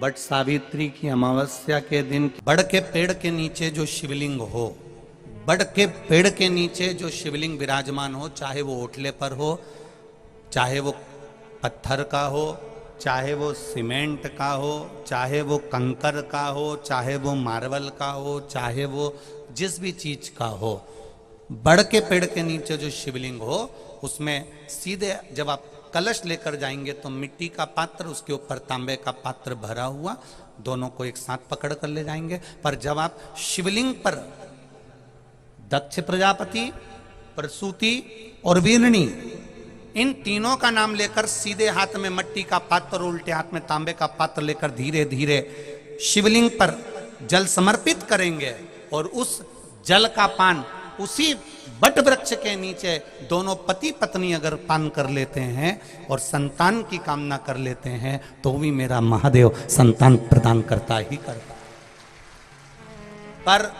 But Savitri की अमावस्या के दिन बड़ के पेड़ के नीचे जो शिवलिंग हो, बड़ के पेड़ के नीचे जो शिवलिंग विराजमान हो, चाहे वो ओटले पर हो, चाहे वो पत्थर का हो, चाहे वो सीमेंट का हो, चाहे वो कंकर का हो, चाहे वो मार्बल का हो, चाहे वो जिस भी चीज का हो, बड़ के पेड़ के नीचे जो शिवलिंग हो उसमें सीधे जब आप कलश लेकर जाएंगे तो मिट्टी का पात्र, उसके ऊपर तांबे का पात्र भरा हुआ, दोनों को एक साथ पकड़ कर ले जाएंगे। पर जब आप शिवलिंग पर दक्ष प्रजापति, प्रसूति और वीरणी, इन तीनों का नाम लेकर सीधे हाथ में मिट्टी का पात्र और उल्टे हाथ में तांबे का पात्र लेकर धीरे धीरे शिवलिंग पर जल समर्पित करेंगे और उस जल का पान उसी बट वृक्ष के नीचे दोनों पति पत्नी अगर पान कर लेते हैं और संतान की कामना कर लेते हैं तो भी मेरा महादेव संतान प्रदान करता ही करता। पर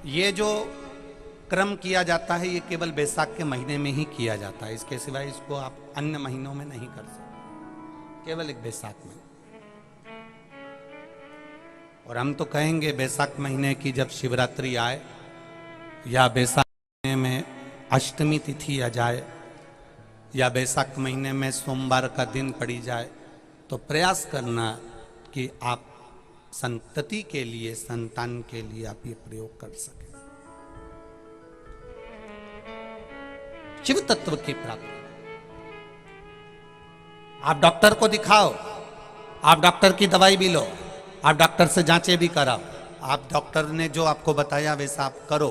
ये जो क्रम किया जाता है ये केवल बैसाख के महीने में ही किया जाता है, इसके सिवाय इसको आप अन्य महीनों में नहीं कर सकते, केवल एक बैसाख में। और हम तो कहेंगे बैसाख महीने की जब शिवरात्रि आए या बैसाख महीने में अष्टमी तिथि आ जाए या बैसाख महीने में सोमवार का दिन पड़ी जाए तो प्रयास करना कि आप संतति के लिए, संतान के लिए आप ये प्रयोग कर सकें। शिव तत्व की प्राप्ति, आप डॉक्टर को दिखाओ, आप डॉक्टर की दवाई भी लो, आप डॉक्टर से जांचें भी कराओ, आप डॉक्टर ने जो आपको बताया वैसा आप करो,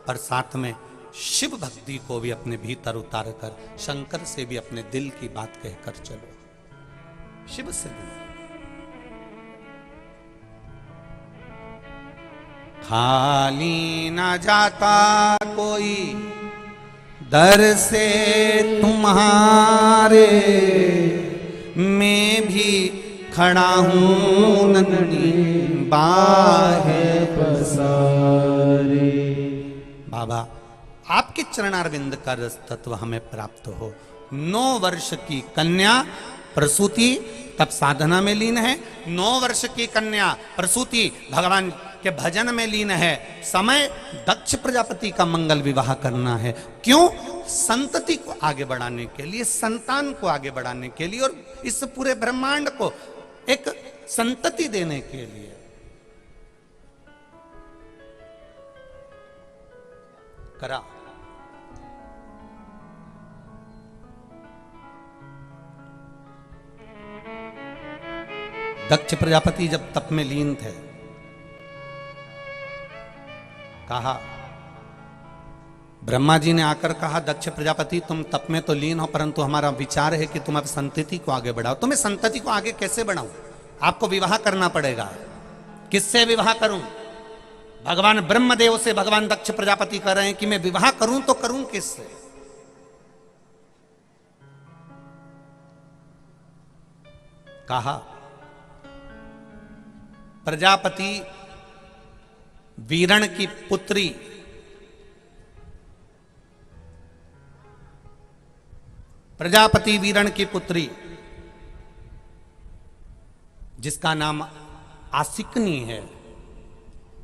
पर साथ में शिव भक्ति को भी अपने भीतर उतार कर शंकर से भी अपने दिल की बात कहकर चलो। शिव से भी खाली ना जाता कोई दर से तुम्हारे, मैं भी खड़ा हूं नन्ही बाहे पसारे। बाबा आपके चरणारविंद का रस तत्व हमें प्राप्त हो। 9 वर्ष की कन्या प्रसूति तब साधना में लीन है, 9 वर्ष की कन्या प्रसूति भगवान के भजन में लीन है। समय दक्ष प्रजापति का मंगल विवाह करना है। क्यों? संतति को आगे बढ़ाने के लिए, संतान को आगे बढ़ाने के लिए और इस पूरे ब्रह्मांड को एक संतति देने के लिए। करा दक्ष प्रजापति जब तप में लीन थे, कहा, ब्रह्मा जी ने आकर कहा, दक्ष प्रजापति तुम तप में तो लीन हो परंतु हमारा विचार है कि तुम अब संतति को आगे बढ़ाओ। तो मैं संतति को आगे कैसे बढ़ाऊं? आपको विवाह करना पड़ेगा। किससे विवाह करूं? भगवान ब्रह्मदेव से भगवान दक्ष प्रजापति कह रहे हैं कि मैं विवाह करूं तो करूं किससे? कहा, प्रजापति वीरण की पुत्री प्रजापति वीरण की पुत्री जिसका नाम आसिकनी है,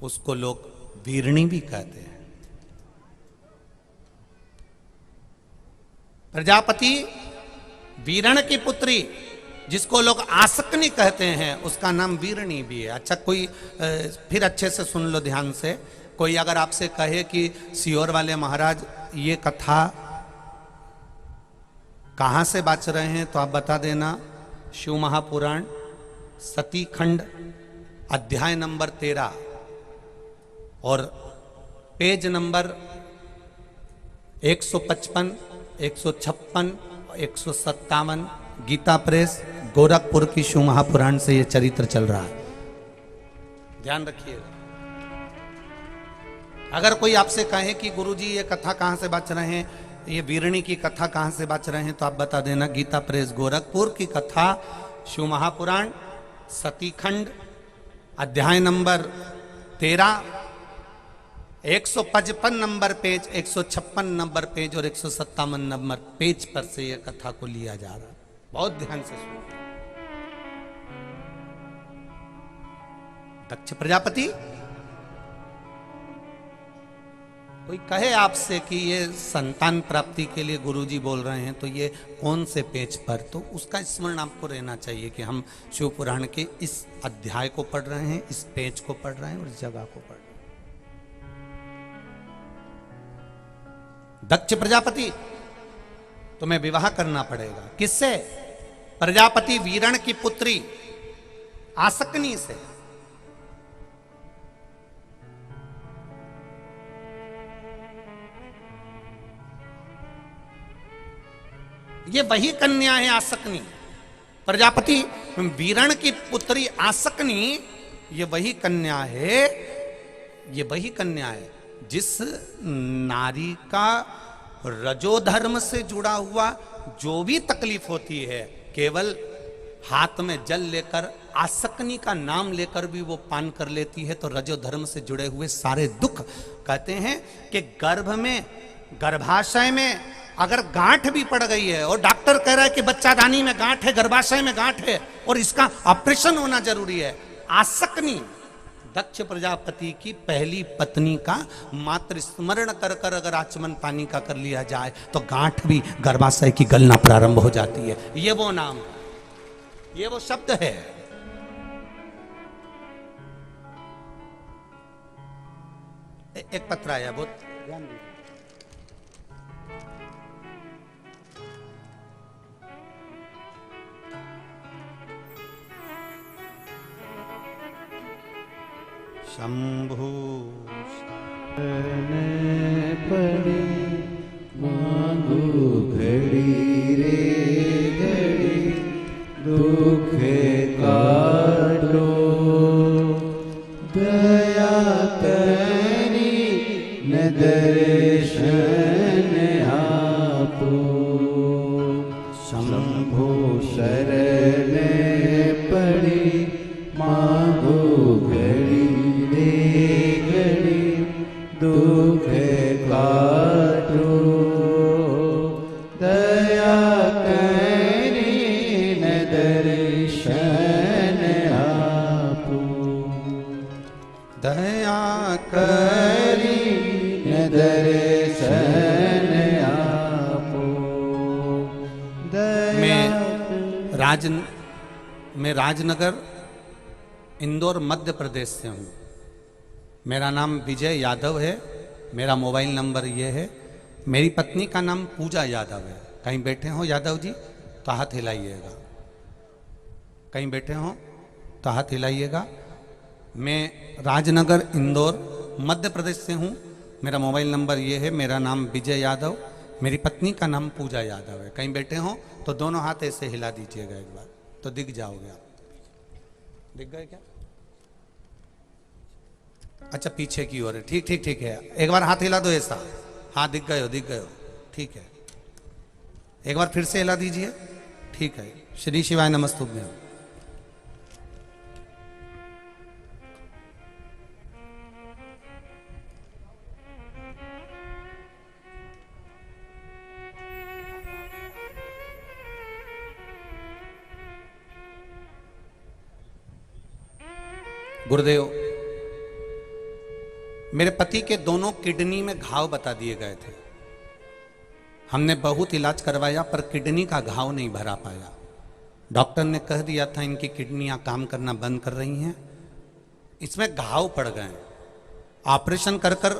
उसको लोग वीरणी भी कहते हैं। प्रजापति वीरण की पुत्री जिसको लोग आसकनी कहते हैं, उसका नाम वीरणी भी है। अच्छा, कोई फिर अच्छे से सुन लो ध्यान से। कोई अगर आपसे कहे कि सियोर वाले महाराज ये कथा कहाँ से बाच रहे हैं, तो आप बता देना शिव महापुराण सती खंड अध्याय नंबर 13 और page number 155, 156, 157, Gita Press Gorakhpur की शिव महापुराण से ये चरित्र चल रहा है। ध्यान रखिएगा। अगर कोई आपसे कहे कि गुरुजी ये कथा कहां से बाच रहे हैं, ये वीरणी की कथा कहां से बाच रहे हैं, तो आप बता देना गीता प्रेस गोरखपुर की कथा शिव महापुराण सती खंड अध्याय number 13, 155 number page, 156 number page और 157 नंबर पेज पर से यह कथा को लिया जा रहा है। बहुत ध्यान से सुनो। दक्ष प्रजापति, कोई कहे आपसे कि ये संतान प्राप्ति के लिए गुरुजी बोल रहे हैं तो ये कौन से पेज पर, तो उसका स्मरण आपको रहना चाहिए कि हम शिव पुराण के इस अध्याय को पढ़ रहे हैं, इस पेज को पढ़ रहे हैं और इस जगह को पढ़ रहे हैं। दक्ष प्रजापति, तुम्हें विवाह करना पड़ेगा। किससे? प्रजापति वीरण की पुत्री आसकनी से। ये वही कन्या है आसकनी। प्रजापति वीरण की पुत्री आसकनी ये वही कन्या है, ये वही कन्या है जिस नारी का रजोधर्म से जुड़ा हुआ जो भी तकलीफ होती है, केवल हाथ में जल लेकर आसकनी का नाम लेकर भी वो पान कर लेती है तो रजोधर्म से जुड़े हुए सारे दुख, कहते हैं कि गर्भ में, गर्भाशय में अगर गांठ भी पड़ गई है और डॉक्टर कह रहा है कि बच्चादानी में गांठ है, गर्भाशय में गांठ है और इसका ऑपरेशन होना जरूरी है, आसकनी दक्ष प्रजापति की पहली पत्नी का मात्र स्मरण कर कर अगर आचमन पानी का कर लिया जाए तो गांठ भी गर्भाशय की गलना प्रारंभ हो जाती है। ये वो नाम, ये वो शब्द है। एक पत्र आया, बहुत ध्यान दीजिए। शंभु पड़ी मांगू घड़ी रे घड़ी दुख काटो दया करी न दर्शन आपो शंभु शरण पड़ी मांगो घड़ी दुख काटो दया करी न दर्शन आपो दया करी न दर्शन आपो मैं राजनगर इंदौर मध्य प्रदेश से हूँ। मेरा नाम विजय यादव है, मेरा मोबाइल नंबर ये है। मेरी पत्नी का नाम पूजा यादव है। कहीं बैठे हो यादव जी तो हाथ हिलाइएगा, कहीं बैठे हो तो हाथ हिलाइएगा। मैं राजनगर इंदौर मध्य प्रदेश से हूँ। मेरा मोबाइल नंबर ये है, मेरा नाम विजय यादव, मेरी पत्नी का नाम पूजा यादव है। कहीं बैठे हो तो दोनों हाथ ऐसे हिला दीजिएगा एक बार, तो दिख जाओगे आप। दिख गए क्या? अच्छा पीछे की ओर है, ठीक ठीक ठीक है। एक बार हाथ हिला दो ऐसा, हाँ दिख गए हो, दिख गए हो, ठीक है। एक बार फिर से हिला दीजिए, ठीक है। श्री शिवाय नमस्तुभ्यं। गुरुदेव, मेरे पति के दोनों किडनी में घाव बता दिए गए थे। हमने बहुत इलाज करवाया पर किडनी का घाव नहीं भरा पाया। डॉक्टर ने कह दिया था इनकी किडनियां काम करना बंद कर रही हैं, इसमें घाव पड़ गए। ऑपरेशन कर कर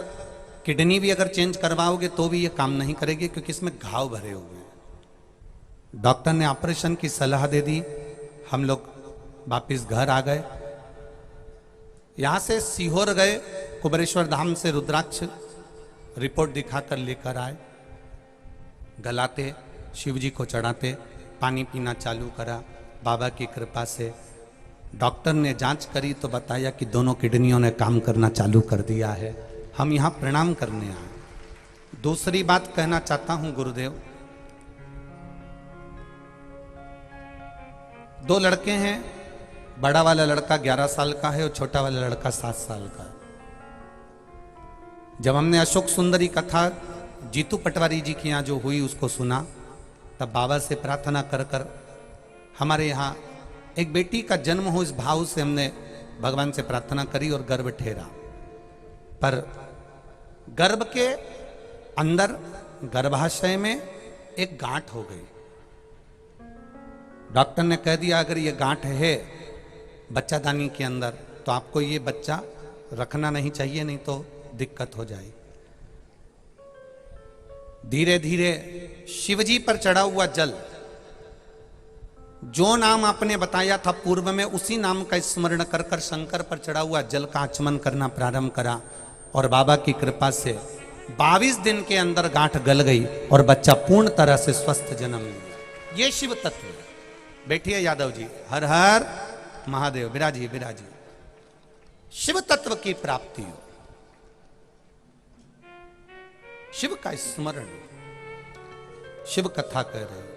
किडनी भी अगर चेंज करवाओगे तो भी ये काम नहीं करेगी क्योंकि इसमें घाव भरे हुए हैं। डॉक्टर ने ऑपरेशन की सलाह दे दी। हम लोग वापिस घर आ गए। यहां से सीहोर गए, कुबेरेश्वर धाम से रुद्राक्ष रिपोर्ट दिखाकर लेकर आए। गलाते, शिव जी को चढ़ाते, पानी पीना चालू करा। बाबा की कृपा से डॉक्टर ने जांच करी तो बताया कि दोनों किडनियों ने काम करना चालू कर दिया है। हम यहाँ प्रणाम करने आए। दूसरी बात कहना चाहता हूं गुरुदेव, दो लड़के हैं। बड़ा वाला लड़का 11 साल का है और छोटा वाला लड़का 7 साल का। जब हमने अशोक सुंदरी कथा जीतू पटवारी जी की यहाँ जो हुई उसको सुना, तब बाबा से प्रार्थना कर कर हमारे यहाँ एक बेटी का जन्म हो इस भाव से हमने भगवान से प्रार्थना करी और गर्भ ठहरा। पर गर्भ के अंदर गर्भाशय में एक गांठ हो गई। डॉक्टर ने कह दिया अगर ये गांठ है बच्चादानी के अंदर तो आपको ये बच्चा रखना नहीं चाहिए, नहीं तो दिक्कत हो जाए। धीरे धीरे शिवजी पर चढ़ा हुआ जल, जो नाम आपने बताया था पूर्व में, उसी नाम का स्मरण कर कर शंकर पर चढ़ा हुआ जल का आचमन करना प्रारंभ करा और बाबा की कृपा से 22 दिन के अंदर गांठ गल गई और बच्चा पूर्ण तरह से स्वस्थ जन्म लिया। ये शिव तत्व है। बैठिए यादव जी, हर हर महादेव, विराजिए विराजिए। शिव तत्व की प्राप्ति हो, शिव का स्मरण, शिव कथा कह रहे हो,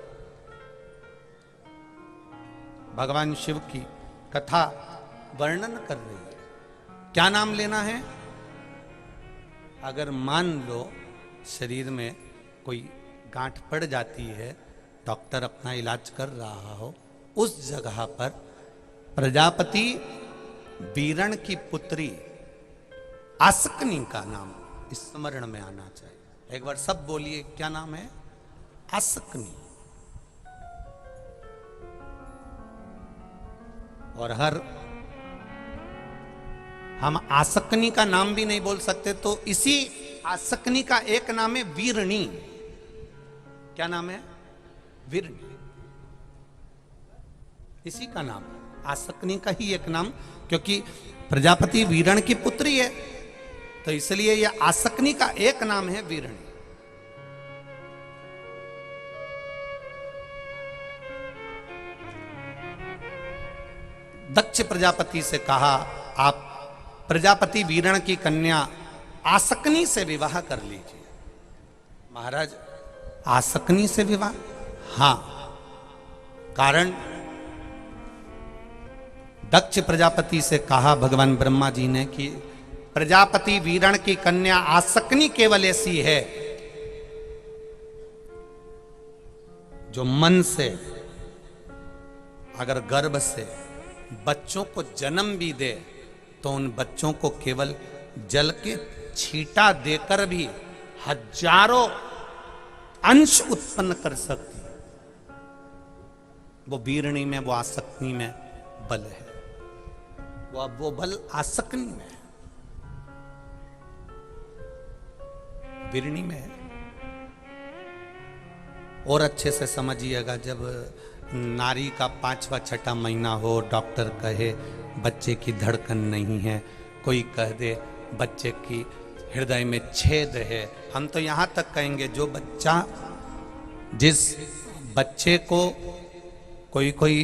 भगवान शिव की कथा वर्णन कर रही है। क्या नाम लेना है? अगर मान लो शरीर में कोई गांठ पड़ जाती है, डॉक्टर अपना इलाज कर रहा हो, उस जगह पर प्रजापति वीरण की पुत्री आसकनी का नाम स्मरण में आना चाहिए। एक बार सब बोलिए, क्या नाम है? आसकनी। और हर हम आसकनी का नाम भी नहीं बोल सकते, तो इसी आसकनी का एक नाम है वीरणी। क्या नाम है? वीरणी। इसी का नाम आसकनी का ही एक नाम, क्योंकि प्रजापति वीरण की पुत्री है, तो इसलिए यह आसकनी का एक नाम है वीरणी। दक्ष प्रजापति से कहा आप प्रजापति वीरण की कन्या आसकनी से विवाह कर लीजिए। महाराज आसकनी से विवाह? हां, कारण दक्ष प्रजापति से कहा भगवान ब्रह्मा जी ने कि प्रजापति वीरण की कन्या आसकनी केवल ऐसी है जो मन से, अगर गर्भ से बच्चों को जन्म भी दे तो उन बच्चों को केवल जल के छींटा देकर भी हजारों अंश उत्पन्न कर सकती है। वो वीरणी में, वो आसकनी में बल है। वो बल आसकनी में है, वीरणी में है। और अच्छे से समझिएगा, जब नारी का 5वां 6ठा महीना हो, डॉक्टर कहे बच्चे की धड़कन नहीं है, कोई कह दे बच्चे की हृदय में छेद है, हम तो यहां तक कहेंगे जो बच्चा, जिस बच्चे को, कोई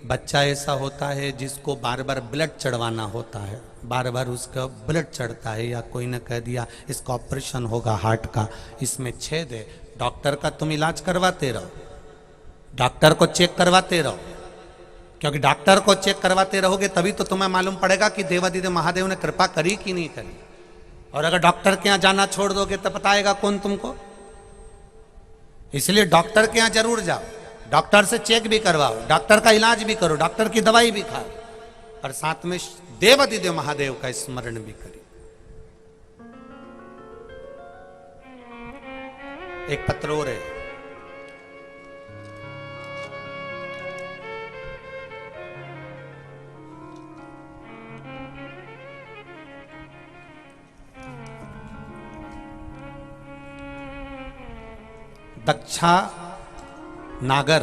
बच्चा ऐसा होता है जिसको बार बार ब्लड चढ़वाना होता है, बार बार उसका ब्लड चढ़ता है, या कोई ने कह दिया इसका ऑपरेशन होगा हार्ट का, इसमें छेद है, डॉक्टर का तुम इलाज करवाते रहो, डॉक्टर को चेक करवाते रहो, क्योंकि डॉक्टर को चेक करवाते रहोगे तभी तो तुम्हें मालूम पड़ेगा कि देवादिदेव महादेव ने कृपा करी कि नहीं करी। और अगर डॉक्टर के यहां जाना छोड़ दोगे तो बताएगा कौन तुमको? इसलिए डॉक्टर के यहां जरूर जाओ, डॉक्टर से चेक भी करवाओ, डॉक्टर का इलाज भी करो, डॉक्टर की दवाई भी खाओ, और साथ में देवादिदेव महादेव का स्मरण भी करिए। एक पत्र और है, दक्षा नागर,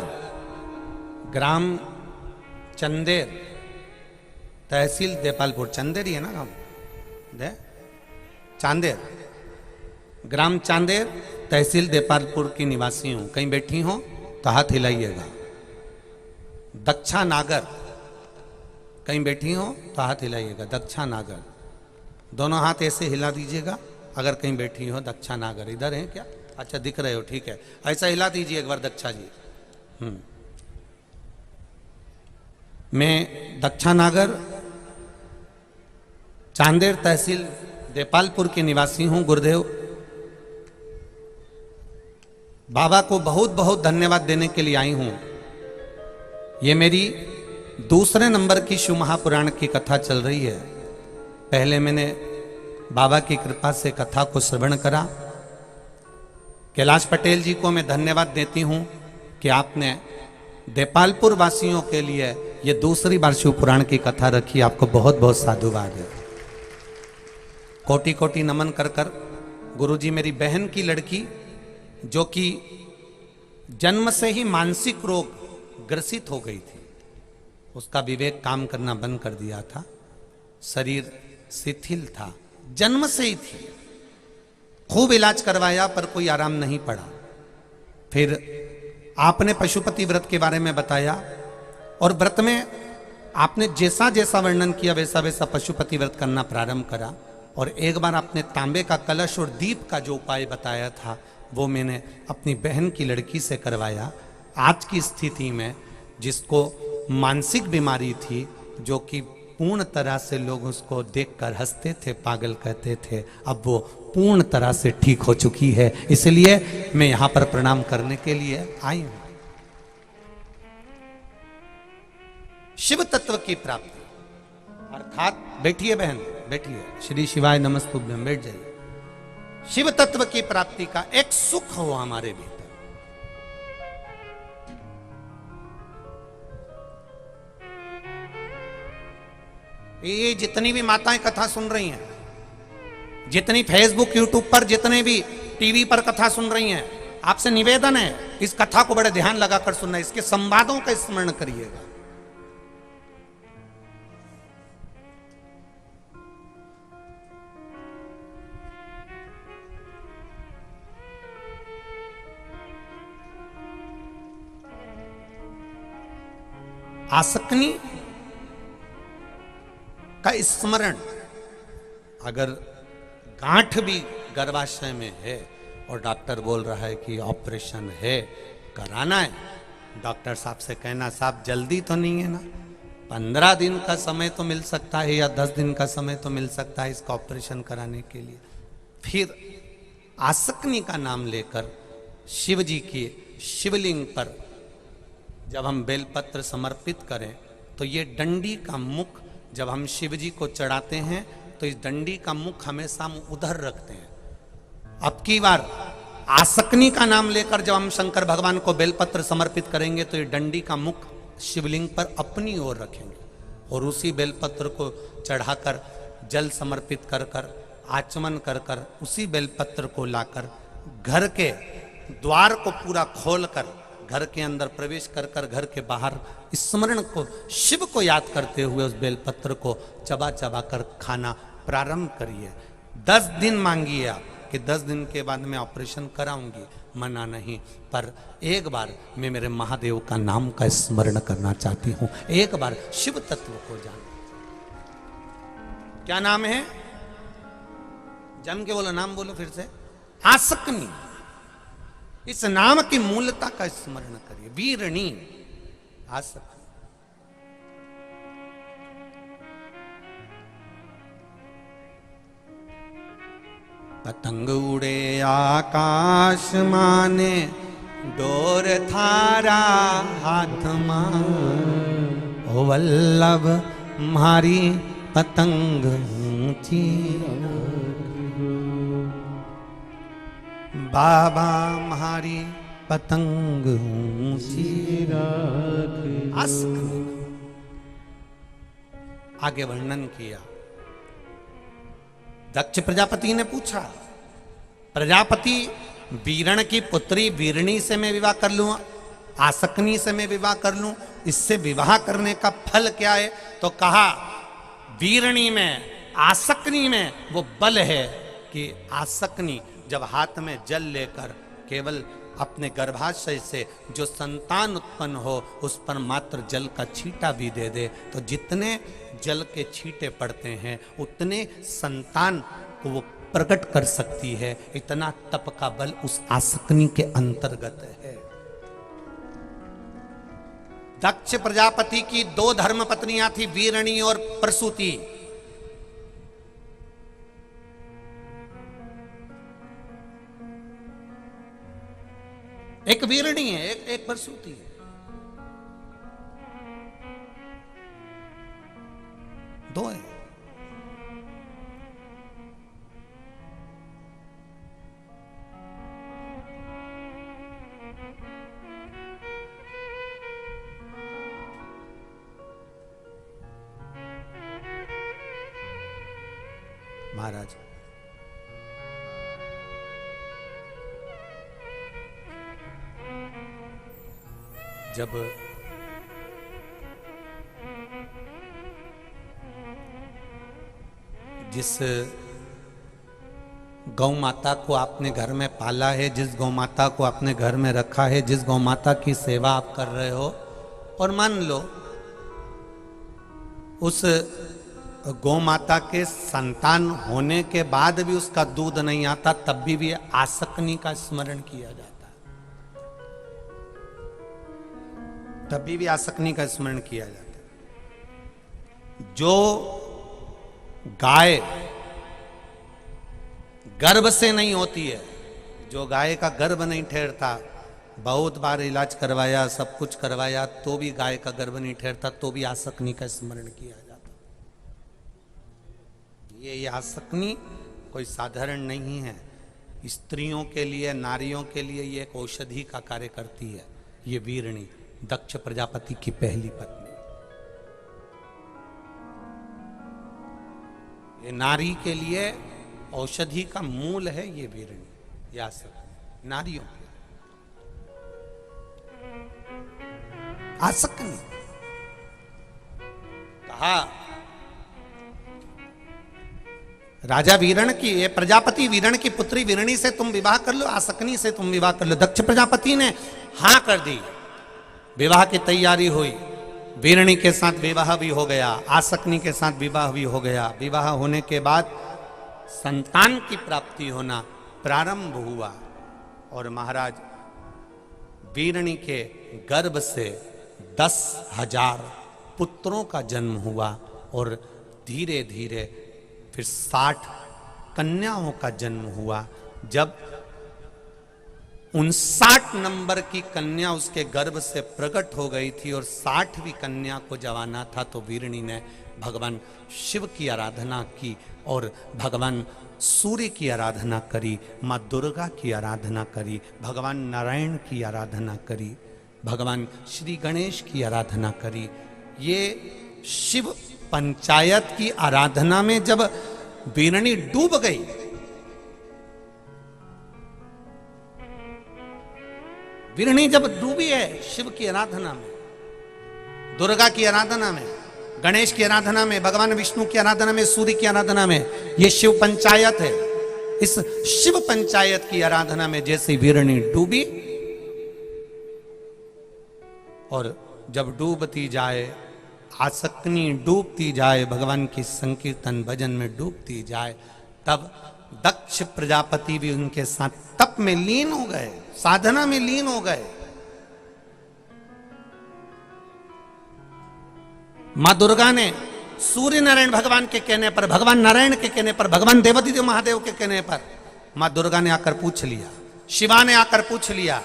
ग्राम चंदेर, तहसील देपालपुर। चंदेर ही है ना गांव? चांदेर, ग्राम चांदेर, तहसील देपालपुर की निवासी हूं। कहीं बैठी हो तो हाथ हिलाइएगा। दक्षा नागर, कहीं बैठी हो तो हाथ हिलाइएगा। दक्षा नागर, दोनों हाथ ऐसे हिला दीजिएगा अगर कहीं बैठी हो। दक्षा नागर इधर है क्या? अच्छा दिख रहे हो, ठीक है, ऐसा हिला दीजिए एक बार दक्षा जी। मैं दक्षा नागर, चांदेर तहसील देपालपुर के निवासी हूं। गुरुदेव बाबा को बहुत बहुत धन्यवाद देने के लिए आई हूं। ये मेरी दूसरे नंबर की शिव महापुराण की कथा चल रही है। पहले मैंने बाबा की कृपा से कथा को श्रवण करा। कैलाश पटेल जी को मैं धन्यवाद देती हूं कि आपने देपालपुर वासियों के लिए ये दूसरी बार शिव पुराण की कथा रखी। आपको बहुत बहुत साधुवाद है। कोटि कोटि नमन कर कर। गुरुजी, मेरी बहन की लड़की जो कि जन्म से ही मानसिक रोग ग्रसित हो गई थी, उसका विवेक काम करना बंद कर दिया था, शरीर शिथिल था, जन्म से ही थी। खूब इलाज करवाया पर कोई आराम नहीं पड़ा। फिर आपने पशुपति व्रत के बारे में बताया और व्रत में आपने जैसा जैसा वर्णन किया वैसा वैसा पशुपति व्रत करना प्रारंभ करा। और एक बार आपने तांबे का कलश और दीप का जो उपाय बताया था वो मैंने अपनी बहन की लड़की से करवाया। आज की स्थिति में जिसको मानसिक बीमारी थी, जो कि पूर्ण तरह से लोग उसको देखकर हंसते थे, पागल कहते थे, अब वो पूर्ण तरह से ठीक हो चुकी है। इसलिए मैं यहां पर प्रणाम करने के लिए आई हूं। शिव तत्व की प्राप्ति अर्थात, बैठिए बहन, बैठिए, श्री शिवाय नमस्तुभ्यम, बैठ जाइए। शिव तत्व की प्राप्ति का एक सुख हो हमारे भीतर। ये जितनी भी माताएं कथा सुन रही हैं, जितनी फेसबुक यूट्यूब पर, जितने भी टीवी पर कथा सुन रही हैं, आपसे निवेदन है इस कथा को बड़े ध्यान लगाकर सुनना, इसके संवादों का स्मरण करिएगा। आसक्ति का स्मरण, अगर गांठ भी गर्भाशय में है और डॉक्टर बोल रहा है कि ऑपरेशन है, कराना है, डॉक्टर साहब से कहना, साहब जल्दी तो नहीं है ना, 15 दिन का समय तो मिल सकता है या 10 दिन का समय तो मिल सकता है इसका ऑपरेशन कराने के लिए। फिर आसक्ति का नाम लेकर शिव जी की शिवलिंग पर जब हम बेलपत्र समर्पित करें तो ये डंडी का मुख जब हम शिव जी को चढ़ाते हैं तो इस डंडी का मुख हमेशा हम उधर रखते हैं। अब की बार आसक्ति का नाम लेकर जब हम शंकर भगवान को बेलपत्र समर्पित करेंगे तो ये डंडी का मुख शिवलिंग पर अपनी ओर रखेंगे और उसी बेलपत्र को चढ़ाकर जल समर्पित कर कर, आचमन कर कर, उसी बेलपत्र को लाकर घर के द्वार को पूरा खोलकर घर के अंदर प्रवेश कर कर घर के बाहर स्मरण को, शिव को याद करते हुए उस बेलपत्र को चबा चबा कर खाना प्रारंभ करिए। 10 दिन मांगिए आप कि 10 दिन के बाद मैं ऑपरेशन कराऊंगी, मना नहीं, पर एक बार मैं मेरे महादेव का नाम का स्मरण करना चाहती हूं, एक बार शिव तत्व को जान। क्या नाम है? जम के बोलो, नाम बोलो फिर से। आसक्ति। इस नाम की मूलता का स्मरण करिए। वीरणी आसक्ति। पतंग उड़े आकाश माने, डोर थारा हाथ मां, ओ वल्लभ मारी पतंग ऊंची, बाबा मारी पतंग ऊंची। आगे वर्णन किया। दक्ष प्रजापति ने पूछा, प्रजापति वीरण की पुत्री वीरणी से मैं विवाह कर लूं, आसक्ति से मैं विवाह कर लूं, इससे विवाह करने का फल क्या है? तो कहा वीरणी में, आसक्ति में वो बल है कि आसक्ति जब हाथ में जल लेकर केवल अपने गर्भाशय से जो संतान उत्पन्न हो उस पर मात्र जल का छींटा भी दे दे तो जितने जल के छींटे पड़ते हैं उतने संतान को वो प्रकट कर सकती है। इतना तप का बल उस आसक्ति के अंतर्गत है। दक्ष प्रजापति की 2 धर्म पत्नियां थी, वीरणी और प्रसूति। एक वीरणी है, एक प्रसूति है। दो है। महाराज जब जिस गौ माता को आपने घर में पाला है, जिस गौ माता को आपने घर में रखा है, जिस गौ माता की सेवा आप कर रहे हो, और मान लो उस गौ माता के संतान होने के बाद भी उसका दूध नहीं आता, तब भी आसक्नी का स्मरण किया जाता है, तभी भी आसक्नी का स्मरण किया जाता है। जो गाय गर्भ से नहीं होती है, जो गाय का गर्भ नहीं ठहरता, बहुत बार इलाज करवाया, सब कुछ करवाया, तो भी गाय का गर्भ नहीं ठहरता, तो भी आसक्नी का स्मरण किया जाता। ये आसक्नी कोई साधारण नहीं है, स्त्रियों के लिए, नारियों के लिए ये एक औषधि का कार्य करती है। ये वीरणी दक्ष प्रजापति की पहली पत्नी, ये नारी के लिए औषधि का मूल है। ये वीरणी, या आसक्नी नारियों के आसक्नी कहा। राजा वीरण की, ये प्रजापति वीरण की पुत्री वीरणी से तुम विवाह कर लो, आसक्नी से तुम विवाह कर लो। दक्ष प्रजापति ने हाँ कर दी, विवाह की तैयारी हुई, वीरणी के साथ विवाह भी हो गया, आसक्नी के साथ विवाह भी हो गया। विवाह होने के बाद संतान की प्राप्ति होना प्रारंभ हुआ, और महाराज वीरणी के गर्भ से 10,000 पुत्रों का जन्म हुआ, और धीरे धीरे फिर 60 कन्याओं का जन्म हुआ। जब 59 नंबर की कन्या उसके गर्भ से प्रकट हो गई थी और 60वीं कन्या को जवाना था, तो वीरणी ने भगवान शिव की आराधना की और भगवान सूर्य की आराधना करी, माँ दुर्गा की आराधना करी, भगवान नारायण की आराधना करी, भगवान श्री गणेश की आराधना करी। ये शिव पंचायत की आराधना में जब वीरणी डूब गई, वीरणी जब डूबी है शिव की आराधना में, दुर्गा की आराधना में, गणेश की आराधना में, भगवान विष्णु की आराधना में, सूर्य की आराधना में, ये शिव पंचायत है। इस शिव पंचायत की आराधना में जैसे वीरणी डूबी, और जब डूबती जाए, आसक्नी डूबती जाए, भगवान की संकीर्तन भजन में डूबती जाए, तब दक्ष प्रजापति भी उनके साथ तप में लीन हो गए, साधना में लीन हो गए। मां दुर्गा ने सूर्य नारायण भगवान के कहने पर, भगवान नारायण के कहने पर, भगवान देवादिदेव महादेव के कहने पर मां दुर्गा ने आकर पूछ लिया, शिवा ने आकर पूछ लिया,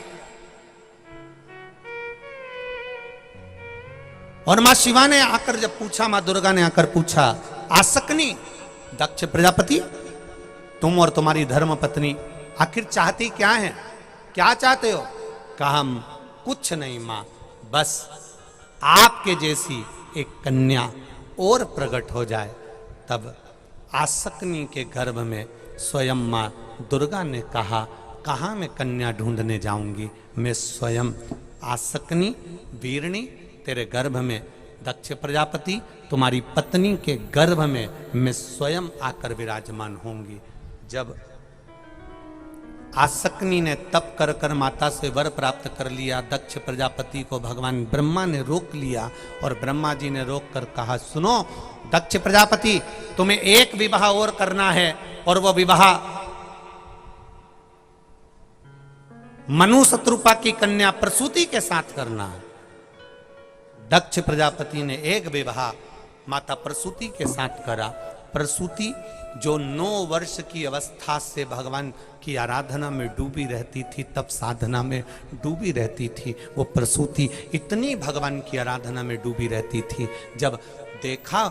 और मां शिवा ने आकर जब पूछा, मां दुर्गा ने आकर पूछा, आसक्नी दक्ष प्रजापति, तुम और तुम्हारी धर्म पत्नी आखिर चाहती क्या है, क्या चाहते हो? कहा हम कुछ नहीं मां, बस आपके जैसी एक कन्या और प्रकट हो जाए। तब आसक्नी के गर्भ में स्वयं मां दुर्गा ने कहा, कहाँ मैं कन्या ढूंढने जाऊंगी, मैं स्वयं आसक्नी वीरणी तेरे गर्भ में, दक्ष प्रजापति तुम्हारी पत्नी के गर्भ में मैं स्वयं आकर विराजमान होंगी। जब आसक्नी ने तप कर कर माता से वर प्राप्त कर लिया, दक्ष प्रजापति को भगवान ब्रह्मा ने रोक लिया, और ब्रह्मा जी ने रोक कर कहा, सुनो दक्ष प्रजापति, तुम्हें एक विवाह और करना है, और वो विवाह मनु शत्रुपा की कन्या प्रसूति के साथ करना है। दक्ष प्रजापति ने एक विवाह माता प्रसूति के साथ करा। प्रसूति जो 9 वर्ष की अवस्था से भगवान की आराधना में डूबी रहती थी, तब साधना में डूबी रहती थी, वो प्रसूति इतनी भगवान की आराधना में डूबी रहती थी। जब देखा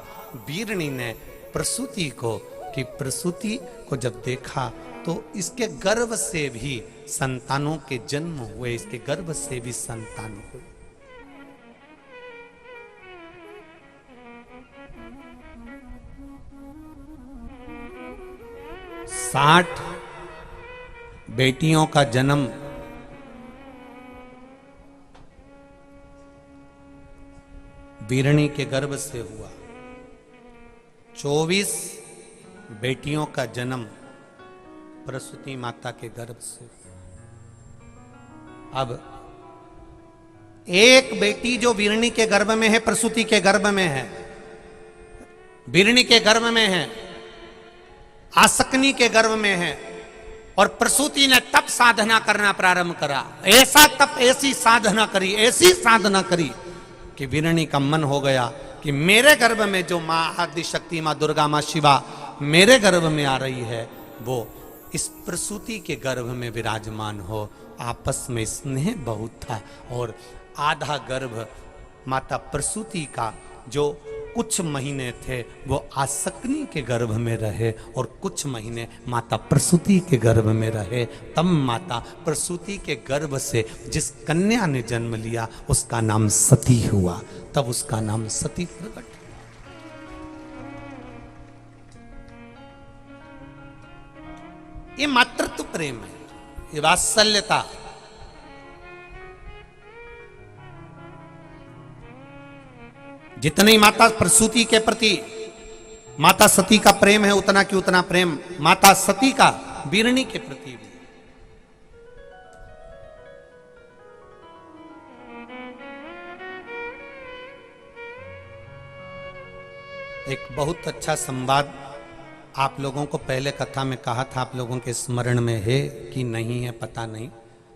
वीरणी ने प्रसूति को, कि प्रसूति को जब देखा तो इसके गर्भ से भी संतानों के जन्म हुए, इसके गर्भ से भी संतान हुए। साठ बेटियों का जन्म वीरणी के गर्भ से हुआ। 24 बेटियों का जन्म प्रसूति माता के गर्भ से। अब एक बेटी जो वीरणी के गर्भ में है, प्रसूति के गर्भ में है, वीरणी के गर्भ में है, आसकनी के गर्भ में है, और प्रसूति ने तप साधना करना प्रारंभ करा। ऐसा तप, ऐसी साधना करी, ऐसी साधना करी कि वीरणी का मन हो गया कि मेरे गर्भ में जो मां आदि शक्ति, मां दुर्गा, मां शिवा मेरे गर्भ में आ रही है, वो इस प्रसूति के गर्भ में विराजमान हो। आपस में स्नेह बहुत था, और आधा गर्भ माता प्रसूति का जो कुछ महीने थे वो आसकनी के गर्भ में रहे, और कुछ महीने माता प्रसूति के गर्भ में रहे। तब माता प्रसूति के गर्भ से जिस कन्या ने जन्म लिया उसका नाम सती हुआ, तब उसका नाम सती प्रकट। ये मातृत्व प्रेम है, ये वात्सल्यता। जितनी माता प्रसूति के प्रति माता सती का प्रेम है, उतना कि उतना प्रेम माता सती का वीरणी के प्रति भी। एक बहुत अच्छा संवाद आप लोगों को पहले कथा में कहा था, आप लोगों के स्मरण में है कि नहीं है पता नहीं,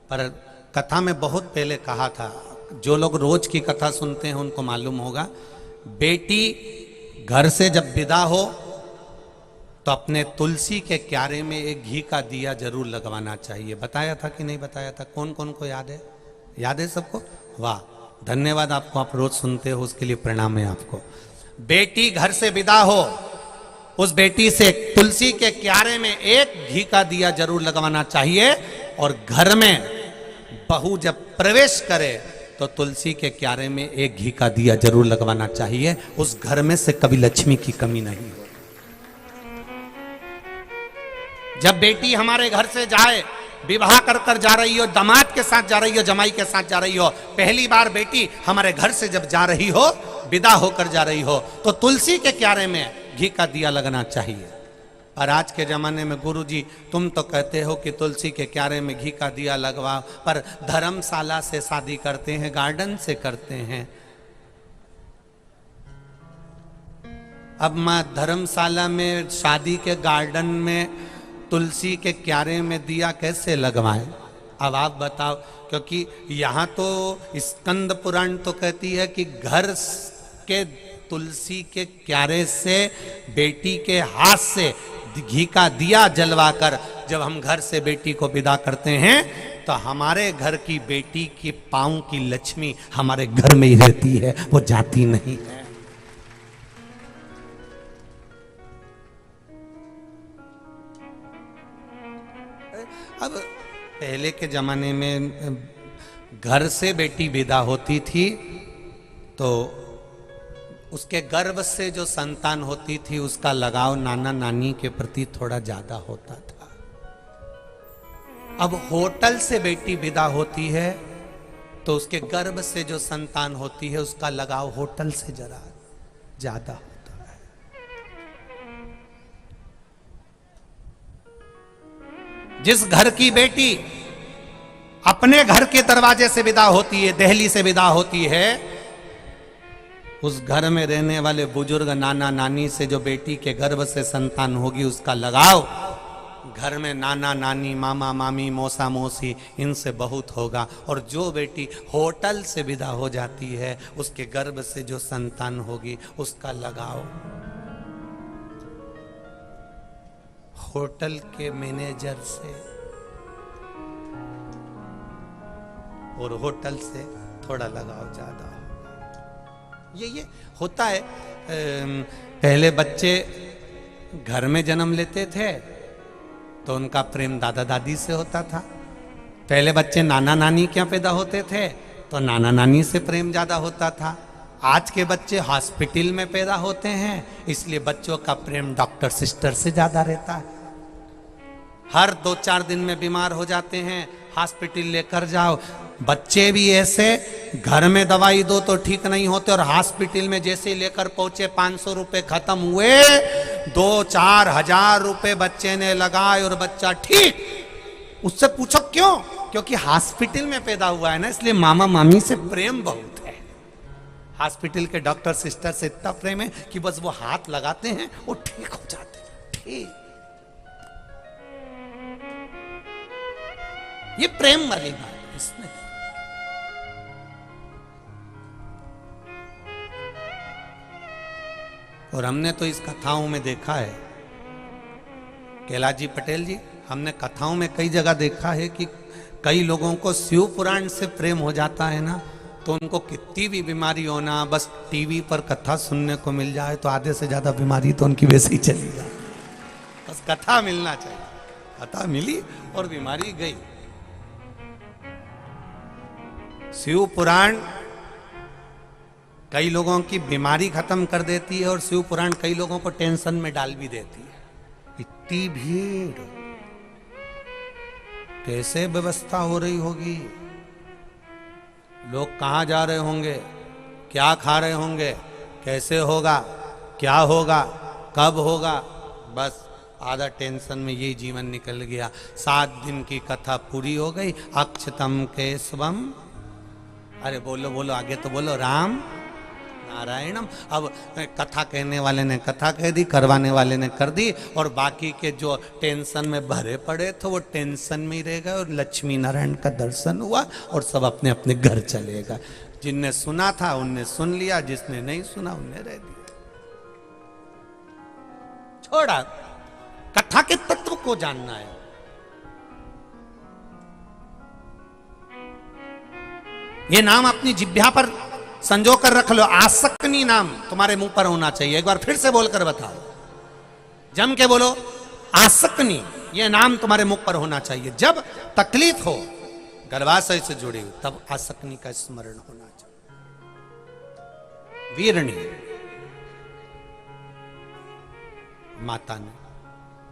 पर कथा में बहुत पहले कहा था। जो लोग रोज की कथा सुनते हैं उनको मालूम होगा। बेटी घर से जब विदा हो तो अपने तुलसी के क्यारे में एक घी का दिया जरूर लगवाना चाहिए। बताया था कि नहीं बताया था? कौन कौन को याद है? याद है सबको? वाह, धन्यवाद आपको, आप रोज सुनते हो उसके लिए प्रणाम है आपको। बेटी घर से विदा हो, उस बेटी से तुलसी के क्यारे में एक घी का दिया जरूर लगवाना चाहिए, और घर में बहू जब प्रवेश करे तो तुलसी के क्यारे में एक घी का दिया जरूर लगवाना चाहिए। उस घर में से कभी लक्ष्मी की कमी नहीं हो। जब बेटी हमारे घर से जाए, विवाह कर कर जा रही हो, दामाद के साथ जा रही हो, जमाई के साथ जा रही हो, पहली बार बेटी हमारे घर से जब जा रही हो, विदा होकर जा रही हो, तो तुलसी के क्यारे में घी का दिया लगना चाहिए। और आज के जमाने में गुरुजी तुम तो कहते हो कि तुलसी के क्यारे में घी का दिया लगवाओ, पर धर्मशाला से शादी करते हैं, गार्डन से करते हैं। अब मां धर्मशाला में, शादी के गार्डन में तुलसी के क्यारे में दिया कैसे लगवाएं? अब आप बताओ, क्योंकि यहाँ तो स्कंद पुराण तो कहती है कि घर के तुलसी के क्यारे से, बेटी के हाथ से घी का दिया जलवाकर जब हम घर से बेटी को विदा करते हैं तो हमारे घर की बेटी के पांव की लक्ष्मी हमारे घर में ही रहती है, वो जाती नहीं है। अब पहले के जमाने में घर से बेटी विदा होती थी तो उसके गर्भ से जो संतान होती थी उसका लगाव नाना नानी के प्रति थोड़ा ज्यादा होता था। अब होटल से बेटी विदा होती है तो उसके गर्भ से जो संतान होती है उसका लगाव होटल से जरा ज्यादा होता है। जिस घर की बेटी अपने घर के दरवाजे से विदा होती है, दहली से विदा होती है, उस घर में रहने वाले बुजुर्ग नाना नानी से जो बेटी के गर्भ से संतान होगी उसका लगाव घर में नाना नानी, मामा मामी, मौसा मौसी इनसे बहुत होगा। और जो बेटी होटल से विदा हो जाती है उसके गर्भ से जो संतान होगी उसका लगाव होटल के मैनेजर से और होटल से थोड़ा लगाव ज्यादा। ये होता है पहले बच्चे घर में जन्म लेते थे तो उनका प्रेम दादा दादी से होता था। पहले बच्चे नाना नानी क्या पैदा होते थे तो नाना नानी से प्रेम ज्यादा होता था। आज के बच्चे हॉस्पिटल में पैदा होते हैं, इसलिए बच्चों का प्रेम डॉक्टर सिस्टर से ज्यादा रहता है। हर 2-4 दिन में बीमार हो जाते हैं, हॉस्पिटल लेकर जाओ। बच्चे भी ऐसे, घर में दवाई दो तो ठीक नहीं होते और हॉस्पिटल में जैसे ही लेकर पहुंचे 500 रुपए खत्म हुए, 2-4 हजार रुपए बच्चे ने लगाए और बच्चा ठीक। उससे पूछो क्यों? क्योंकि हॉस्पिटल में पैदा हुआ है ना, इसलिए मामा मामी से प्रेम बहुत है। हॉस्पिटल के डॉक्टर सिस्टर से इतना प्रेम है कि बस वो हाथ लगाते हैं वो ठीक हो जाते हैं। ठीक, ये प्रेम वाली बात है इसमें। और हमने तो इस कथाओं में देखा है, कैलाश जी पटेल जी, हमने कथाओं में कई जगह देखा है कि कई लोगों को शिव पुराण से प्रेम हो जाता है ना, तो उनको कितनी भी बीमारी हो ना, बस टीवी पर कथा सुनने को मिल जाए तो आधे से ज्यादा बीमारी तो उनकी वैसे ही चली जाए। बस कथा मिलना चाहिए, कथा मिली और बीमारी गई। शिव पुराण कई लोगों की बीमारी खत्म कर देती है और शिव पुराण कई लोगों को टेंशन में डाल भी देती है। इतनी भीड़, कैसे व्यवस्था हो रही होगी, लोग कहां जा रहे होंगे, क्या खा रहे होंगे, कैसे होगा, क्या होगा, कब होगा, बस आधा टेंशन में यही जीवन निकल गया। 7 दिन की कथा पूरी हो गई। अक्षतम केशवम, अरे बोलो बोलो, आगे तो बोलो, राम नारायणम। अब कथा कहने वाले ने कथा कह दी, करवाने वाले ने कर दी, और बाकी के जो टेंशन में भरे पड़े थे वो टेंशन में ही रह गए और लक्ष्मी नारायण का दर्शन हुआ और सब अपने अपने घर चले गए। जिनने सुना था उनने सुन लिया, जिसने नहीं सुना उनने रह दिया। छोड़ा, कथा के तत्व को जानना है। ये नाम अपनी जिह्वा पर संजो कर रख लो। आसक्ति नाम तुम्हारे मुंह पर होना चाहिए। एक बार फिर से बोलकर बताओ, जम के बोलो, आसक्ति, ये नाम तुम्हारे मुख पर होना चाहिए। जब तकलीफ हो, गर्भाशय से जुड़ी हो, तब आसक्ति का स्मरण होना चाहिए। वीरणी माता ने,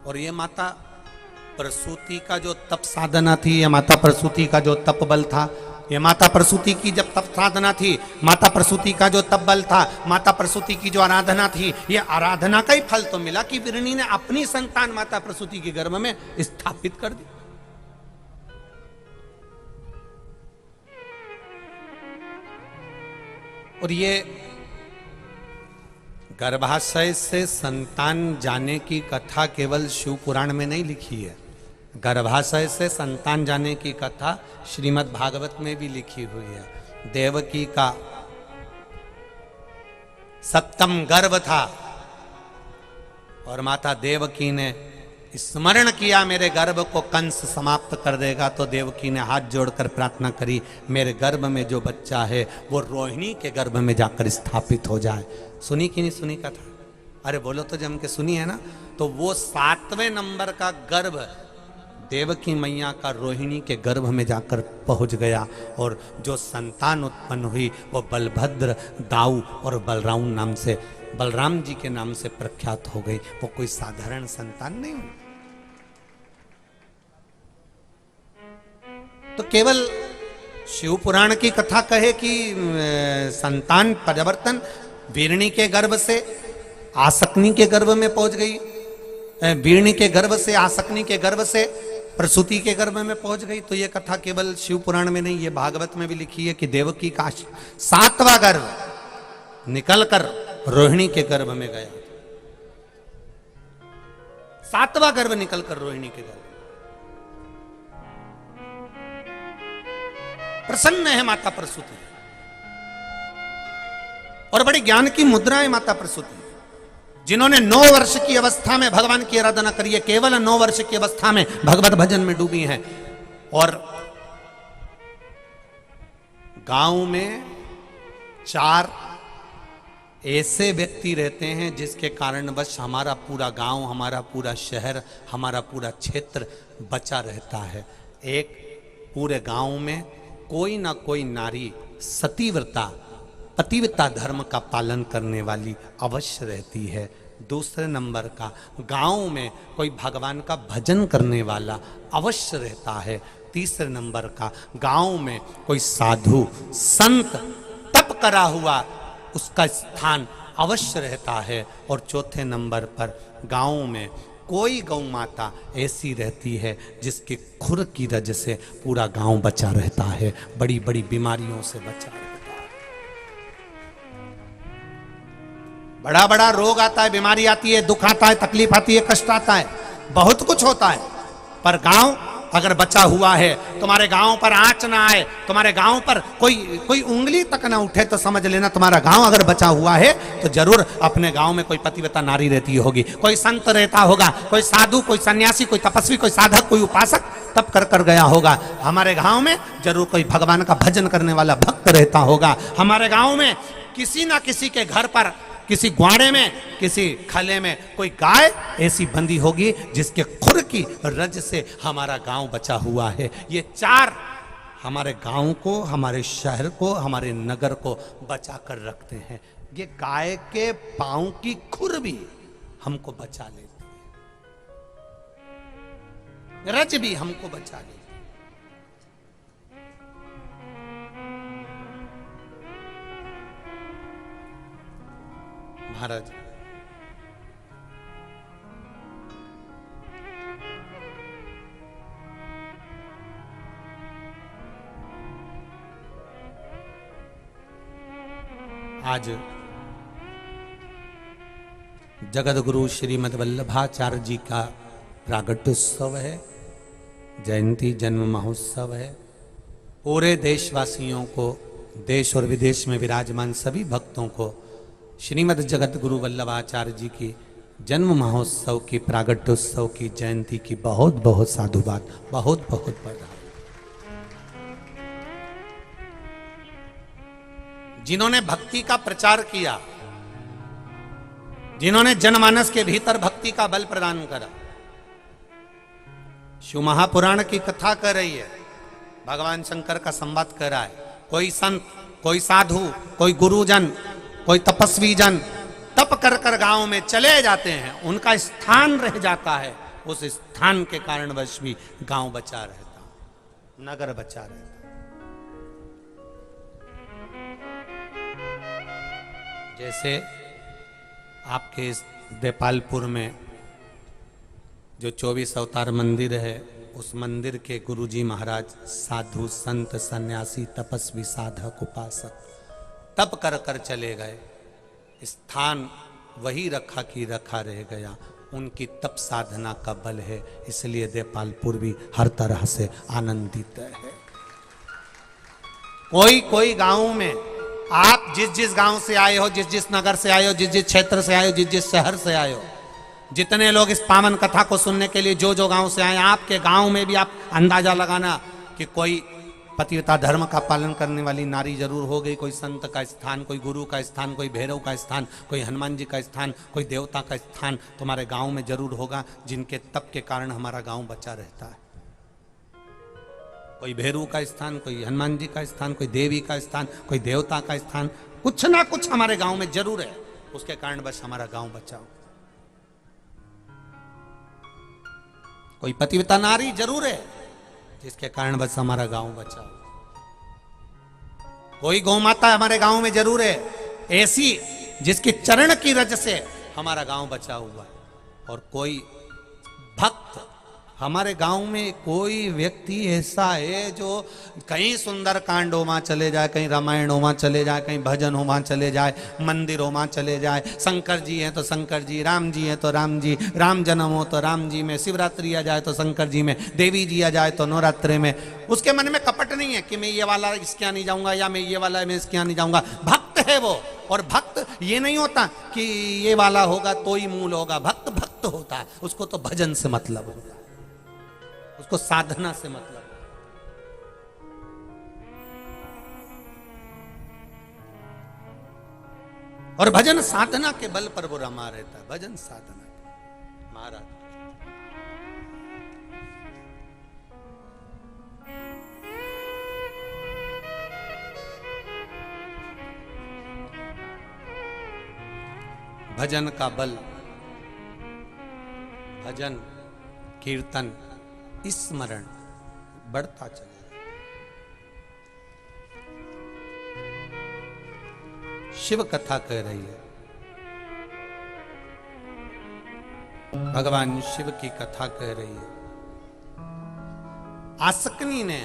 और ये माता प्रसूति का जो तप साधना थी, ये माता प्रसूति का जो तप बल था, ये माता प्रसूति की जब तप साधना थी, माता प्रसूति का जो तप बल था, माता प्रसूति की जो आराधना थी, ये आराधना का ही फल तो मिला कि वीरणी ने अपनी संतान माता प्रसूति के गर्भ में स्थापित कर दी। और ये गर्भाशय से संतान जाने की कथा केवल शिव पुराण में नहीं लिखी है, गर्भाशय से संतान जाने की कथा श्रीमद् भागवत में भी लिखी हुई है। देवकी का 7वां गर्भ था और माता देवकी ने स्मरण किया, मेरे गर्भ को कंस समाप्त कर देगा, तो देवकी ने हाथ जोड़कर प्रार्थना करी, मेरे गर्भ में जो बच्चा है वो रोहिणी के गर्भ में जाकर स्थापित हो जाए। सुनी कि नहीं सुनी कथा? अरे बोलो तो, जम के सुनी है ना। तो वो 7वें नंबर का गर्भ देवकी मैया का रोहिणी के गर्भ में जाकर पहुंच गया, और जो संतान उत्पन्न हुई वो बलभद्र, दाऊ और बलराम नाम से, बलराम जी के नाम से प्रख्यात हो गई। वो कोई साधारण संतान नहीं हुई। तो केवल शिव पुराण की कथा कहे कि संतान परिवर्तन वीरणी के गर्भ से आसक्ति के गर्भ में पहुंच गई, वीरणी के गर्भ से आसक्ति के गर्भ से प्रसूति के गर्भ में पहुंच गई, तो ये कथा केवल शिव पुराण में नहीं, ये भागवत में भी लिखी है कि देवकी का 7वां गर्भ निकलकर रोहिणी के गर्भ में गया। 7वां गर्भ निकलकर रोहिणी के गर्भ। प्रसन्न है माता प्रसूति, और बड़ी ज्ञान की मुद्रा है माता प्रसूति। जिन्होंने 9 वर्ष की अवस्था में भगवान की आराधना करी है, केवल 9 वर्ष की अवस्था में भगवत भजन में डूबी हैं, और गांव में 4 ऐसे व्यक्ति रहते हैं जिसके कारणवश हमारा पूरा गांव, हमारा पूरा शहर, हमारा पूरा क्षेत्र बचा रहता है। एक, पूरे गांव में कोई ना कोई नारी सतीव्रता, पतिव्रता धर्म का पालन करने वाली अवश्य रहती है। दूसरे नंबर का, गांव में कोई भगवान का भजन करने वाला अवश्य रहता है। तीसरे नंबर का, गांव में कोई साधु संत तप करा हुआ उसका स्थान अवश्य रहता है। और चौथे नंबर पर, गांव में कोई गौ माता ऐसी रहती है जिसके खुर की रज से पूरा गांव बचा रहता है, बड़ी बड़ी बीमारियों से बचा रहता है। बड़ा बड़ा रोग आता है, बीमारी आती है, दुख आता है, तकलीफ आती है, कष्ट आता है, बहुत कुछ होता है, पर गांव अगर बचा हुआ है, तुम्हारे गांव पर आंच ना आए, तुम्हारे गांव पर कोई उंगली तक ना उठे, तो समझ लेना तुम्हारा गांव अगर बचा हुआ है तो जरूर अपने गांव में कोई पतिव्रता नारी रहती होगी, कोई संत रहता होगा, कोई साधु, कोई सन्यासी, कोई तपस्वी, कोई साधक, कोई उपासक तप कर गया होगा। हमारे गांव में जरूर कोई भगवान का भजन करने वाला भक्त रहता होगा। हमारे गांव में किसी ना किसी के घर पर, किसी ग्वाड़े में, किसी खले में कोई गाय ऐसी बंधी होगी जिसके खुर की रज से हमारा गांव बचा हुआ है। ये चार हमारे गांव को, हमारे शहर को, हमारे नगर को बचा कर रखते हैं। ये गाय के पांव की खुर भी हमको बचा लेती है, रज भी हमको बचा लेती है। महाराज, आज जगत गुरु श्रीमद् वल्लभाचार्य जी का प्रागट्योत्सव है, जयंती जन्म महोत्सव है। पूरे देशवासियों को, देश और विदेश में विराजमान सभी भक्तों को श्रीमद् जगत गुरु वल्लभाचार्य जी की जन्म महोत्सव की, प्रागट्योत्सव की, जयंती की बहुत बहुत साधुवाद, बहुत बहुत बधाई। जिन्होंने भक्ति का प्रचार किया, जिन्होंने जनमानस के भीतर भक्ति का बल प्रदान करा। शिव महापुराण की कथा कर रही है, भगवान शंकर का संवाद कर रहा है। कोई संत, कोई साधु, कोई गुरुजन, कोई तपस्वी जन तप कर गांव में चले जाते हैं, उनका स्थान रह जाता है। उस स्थान के कारणवश भी गांव बचा रहता, नगर बचा रहता। जैसे आपके इस देपालपुर में जो 24 अवतार मंदिर है, उस मंदिर के गुरुजी महाराज साधु संत सन्यासी तपस्वी साधक उपासक तप कर चले गए, स्थान वही रखा कि रखा रह गया। उनकी तप साधना का बल है, इसलिए देपालपुर भी हर तरह से आनंदित है। कोई गांव में, आप जिस गांव से आए हो, जिस नगर से आए हो, जिस क्षेत्र से आए हो, जिस शहर से आए हो, जितने लोग इस पावन कथा को सुनने के लिए जो गांव से आए, आपके गांव में भी आप अंदाजा लगाना कि कोई पतिव्रता धर्म का पालन करने वाली नारी जरूर हो गई। कोई संत का स्थान, कोई गुरु का स्थान, कोई भैरव का स्थान, कोई हनुमान जी का स्थान, कोई देवता का स्थान तुम्हारे गांव में जरूर होगा, जिनके तप के कारण हमारा गांव बचा रहता है। कोई भैरव का स्थान, कोई हनुमान जी का स्थान, कोई देवी का स्थान, कोई देवता का स्थान, कुछ ना कुछ हमारे गांव में जरूर है, उसके कारण बस हमारा गांव बचाओ। कोई पतिव्रता नारी जरूर है, जिसके कारण बस हमारा गांव बचाओ। कोई गौ माता हमारे गांव में जरूर है, ऐसी जिसके चरण की रज से हमारा गांव बचा हुआ है। और कोई भक्त, हमारे गांव में कोई व्यक्ति ऐसा है जो कहीं सुंदर कांडों में चले जाए, कहीं रामायणों में चले जाए, कहीं भजनों में चले जाए, मंदिरों में चले जाए। शंकर जी हैं तो शंकर जी, राम जी हैं तो राम जी, राम जन्म हो तो राम जी में, शिवरात्रि आ जाए तो शंकर जी में, देवी जी आ जाए तो नवरात्रे में। उसके मन में कपट नहीं है कि मैं ये वाला इसके यहाँ नहीं जाऊंगा, या मैं ये वाला मैं इसके यहाँ नहीं जाऊंगा। भक्त है वो, और भक्त ये नहीं होता कि ये वाला होगा तो ही मूल होगा। भक्त भक्त होता है, उसको तो भजन से मतलब होता है, उसको साधना से मतलब। और भजन साधना के बल पर वो रमा रहता है, भजन साधना महाराज। भजन का बल, भजन कीर्तन स्मरण बढ़ता चलेगा। शिव कथा कह रही है, भगवान शिव की कथा कह रही है। आसकनी ने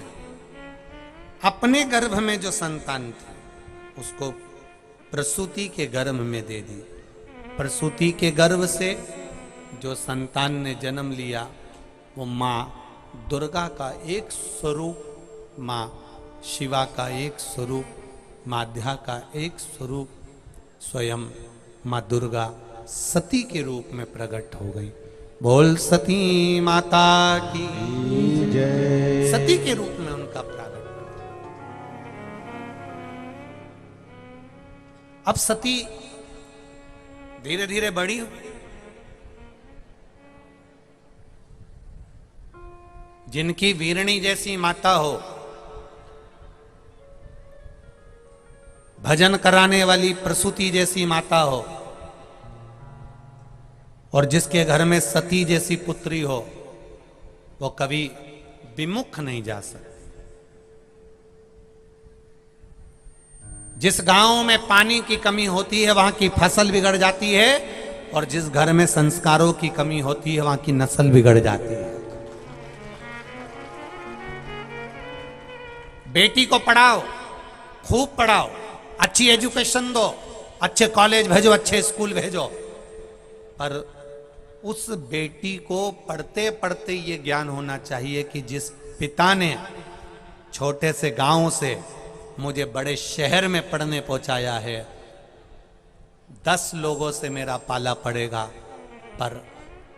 अपने गर्भ में जो संतान थी उसको प्रसूति के गर्भ में दे दी। प्रसूति के गर्भ से जो संतान ने जन्म लिया वो माँ दुर्गा का एक स्वरूप, माँ शिवा का एक स्वरूप, माध्या का एक स्वरूप, स्वयं माँ दुर्गा सती के रूप में प्रकट हो गई। बोल सती माता की जय। सती के रूप में उनका प्रागट। अब सती धीरे धीरे बढ़ी, जिनकी वीरणी जैसी माता हो, भजन कराने वाली प्रसूति जैसी माता हो, और जिसके घर में सती जैसी पुत्री हो, वो कभी विमुख नहीं जा सकती। जिस गांव में पानी की कमी होती है वहां की फसल बिगड़ जाती है, और जिस घर में संस्कारों की कमी होती है वहां की नस्ल बिगड़ जाती है। बेटी को पढ़ाओ, खूब पढ़ाओ, अच्छी एजुकेशन दो, अच्छे कॉलेज भेजो, अच्छे स्कूल भेजो, पर उस बेटी को पढ़ते पढ़ते ये ज्ञान होना चाहिए कि जिस पिता ने छोटे से गांव से मुझे बड़े शहर में पढ़ने पहुंचाया है, 10 लोगों से मेरा पाला पड़ेगा, पर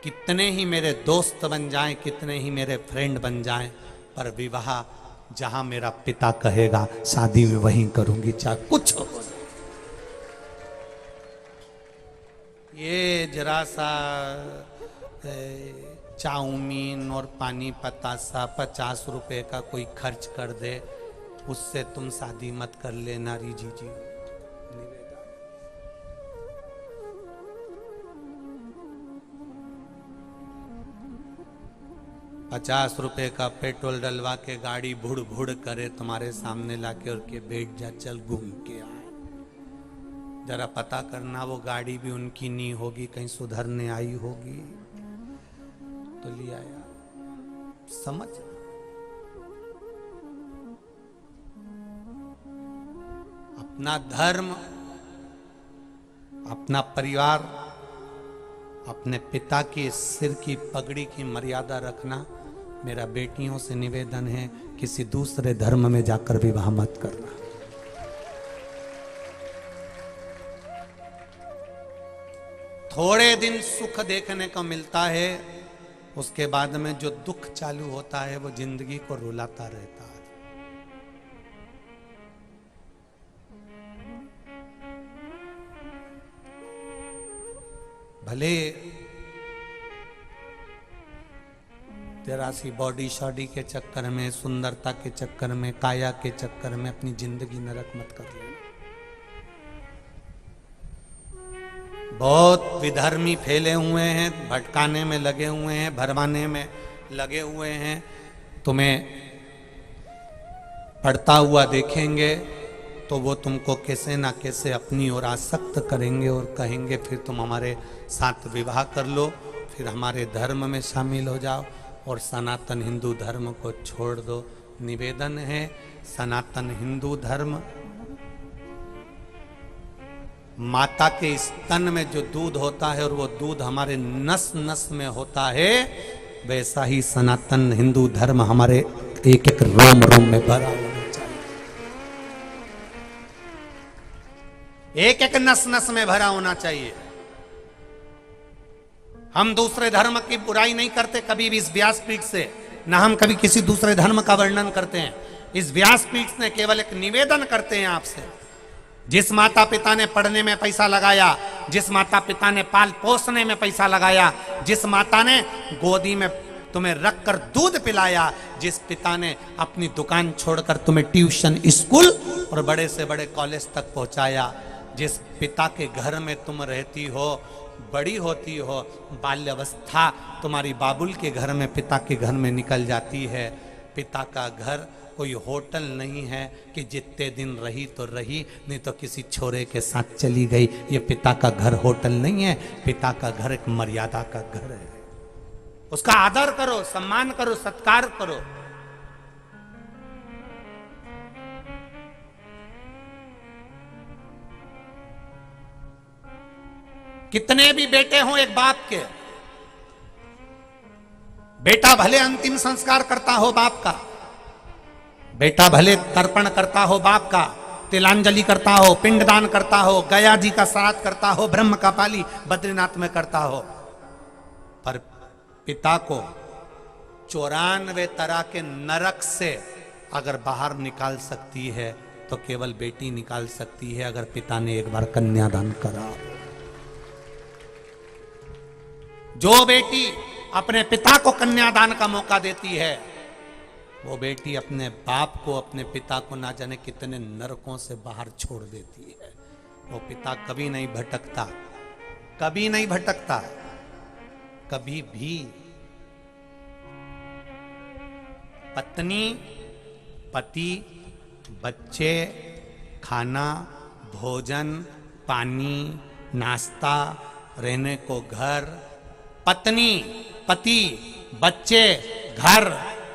कितने ही मेरे दोस्त बन जाएं, कितने ही मेरे फ्रेंड बन जाएं, पर विवाह जहां मेरा पिता कहेगा शादी में वहीं करूंगी, चाहे कुछ हो। ये जरा सा चाउमीन और पानी पतासा 50 रुपए का कोई खर्च कर दे, उससे तुम शादी मत कर लेना रीजी जी। 50 रुपए का पेट्रोल डलवा के गाड़ी भुड़ भुड़ करे तुम्हारे सामने लाके और के बैठ जा, चल घूम के आ। जरा पता करना वो गाड़ी भी उनकी नहीं होगी, कहीं सुधरने आई होगी तो लिया यार। समझ अपना धर्म, अपना परिवार, अपने पिता की सिर की पगड़ी की मर्यादा रखना। मेरा बेटियों से निवेदन है, किसी दूसरे धर्म में जाकर विवाह मत करना। थोड़े दिन सुख देखने को मिलता है, उसके बाद में जो दुख चालू होता है वो जिंदगी को रुलाता रहता है। भले तेरा सी बॉडी शॉडी के चक्कर में, सुंदरता के चक्कर में, काया के चक्कर में अपनी जिंदगी नरक मत कर लेना। बहुत विधर्मी फैले हुए हैं, भटकाने में लगे हुए हैं, भरमाने में लगे हुए हैं। तुम्हें पढ़ता हुआ देखेंगे तो वो तुमको कैसे ना कैसे अपनी ओर आसक्त करेंगे और कहेंगे फिर तुम हमारे साथ विवाह कर लो, फिर हमारे धर्म में शामिल हो जाओ और सनातन हिंदू धर्म को छोड़ दो। निवेदन है, सनातन हिंदू धर्म माता के स्तन में जो दूध होता है और वो दूध हमारे नस नस में होता है, वैसा ही सनातन हिंदू धर्म हमारे एक एक रोम रोम में भरा होना चाहिए, एक एक नस नस में भरा होना चाहिए। हम दूसरे धर्म की बुराई नहीं करते कभी भी इस व्यासपीठ से, ना हम कभी किसी दूसरे धर्म का वर्णन करते हैं। इस व्यासपीठ से केवल एक निवेदन करते हैं आपसे, जिस माता पिता ने पढ़ने में पैसा लगाया, जिस माता पिता ने पाल पोसने में पैसा लगाया, जिस माता ने गोदी में तुम्हें रखकर दूध पिलाया, जिस पिता ने अपनी दुकान छोड़कर तुम्हें ट्यूशन, स्कूल और बड़े से बड़े कॉलेज तक पहुंचाया, जिस पिता के घर में तुम रहती हो, बड़ी होती हो, बाल्यावस्था तुम्हारी बाबुल के घर में, पिता के घर में निकल जाती है। पिता का घर कोई होटल नहीं है कि जितने दिन रही तो रही, नहीं तो किसी छोरे के साथ चली गई। ये पिता का घर होटल नहीं है, पिता का घर एक मर्यादा का घर है। उसका आदर करो, सम्मान करो, सत्कार करो। कितने भी बेटे हों एक बाप के, बेटा भले अंतिम संस्कार करता हो बाप का, बेटा भले तर्पण करता हो बाप का, तिलांजलि करता हो, पिंडदान करता हो, गया जी का श्राद्ध करता हो, ब्रह्म का पाली बद्रीनाथ में करता हो, पर पिता को 94 तरह के नरक से अगर बाहर निकाल सकती है तो केवल बेटी निकाल सकती है, अगर पिता ने एक बार कन्यादान करा। जो बेटी अपने पिता को कन्यादान का मौका देती है, वो बेटी अपने बाप को, अपने पिता को ना जाने कितने नरकों से बाहर छोड़ देती है। वो पिता कभी नहीं भटकता, कभी नहीं भटकता, कभी भी। पत्नी, पति, बच्चे, खाना, भोजन, पानी, नाश्ता, रहने को घर, पत्नी, पति, बच्चे, घर,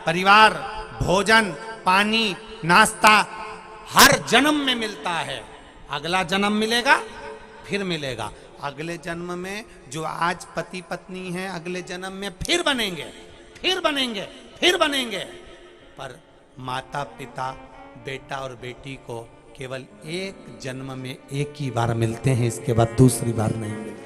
परिवार, भोजन, पानी, नाश्ता हर जन्म में मिलता है। अगला जन्म मिलेगा, फिर मिलेगा। अगले जन्म में जो आज पति पत्नी हैं, अगले जन्म में फिर बनेंगे, फिर बनेंगे, फिर बनेंगे। पर माता पिता, बेटा और बेटी को केवल एक जन्म में एक ही बार मिलते हैं, इसके बाद दूसरी बार नहीं मिलते।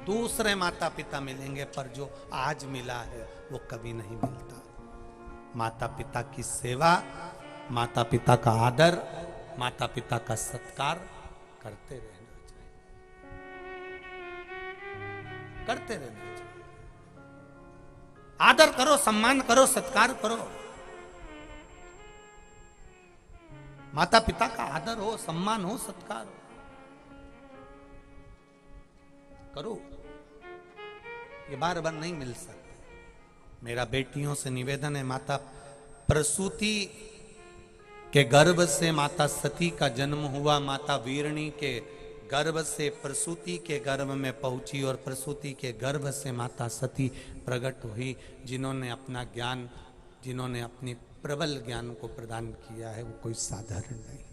दूसरे माता पिता मिलेंगे, पर जो आज मिला है वो कभी नहीं मिलता। माता पिता की सेवा, माता पिता का आदर, माता पिता का सत्कार करते रहना चाहिए, करते रहना चाहिए। आदर करो, सम्मान करो, सत्कार करो। माता पिता का आदर हो, सम्मान हो, सत्कार हो, करो। ये बार बार नहीं मिल सकता। मेरा बेटियों से निवेदन है, माता प्रसूति के गर्भ से माता सती का जन्म हुआ, माता वीरणी के गर्भ से प्रसूति के गर्भ में पहुंची और प्रसूति के गर्भ से माता सती प्रकट हुई। जिन्होंने अपना ज्ञान, जिन्होंने अपनी प्रबल ज्ञान को प्रदान किया है, वो कोई साधारण नहीं।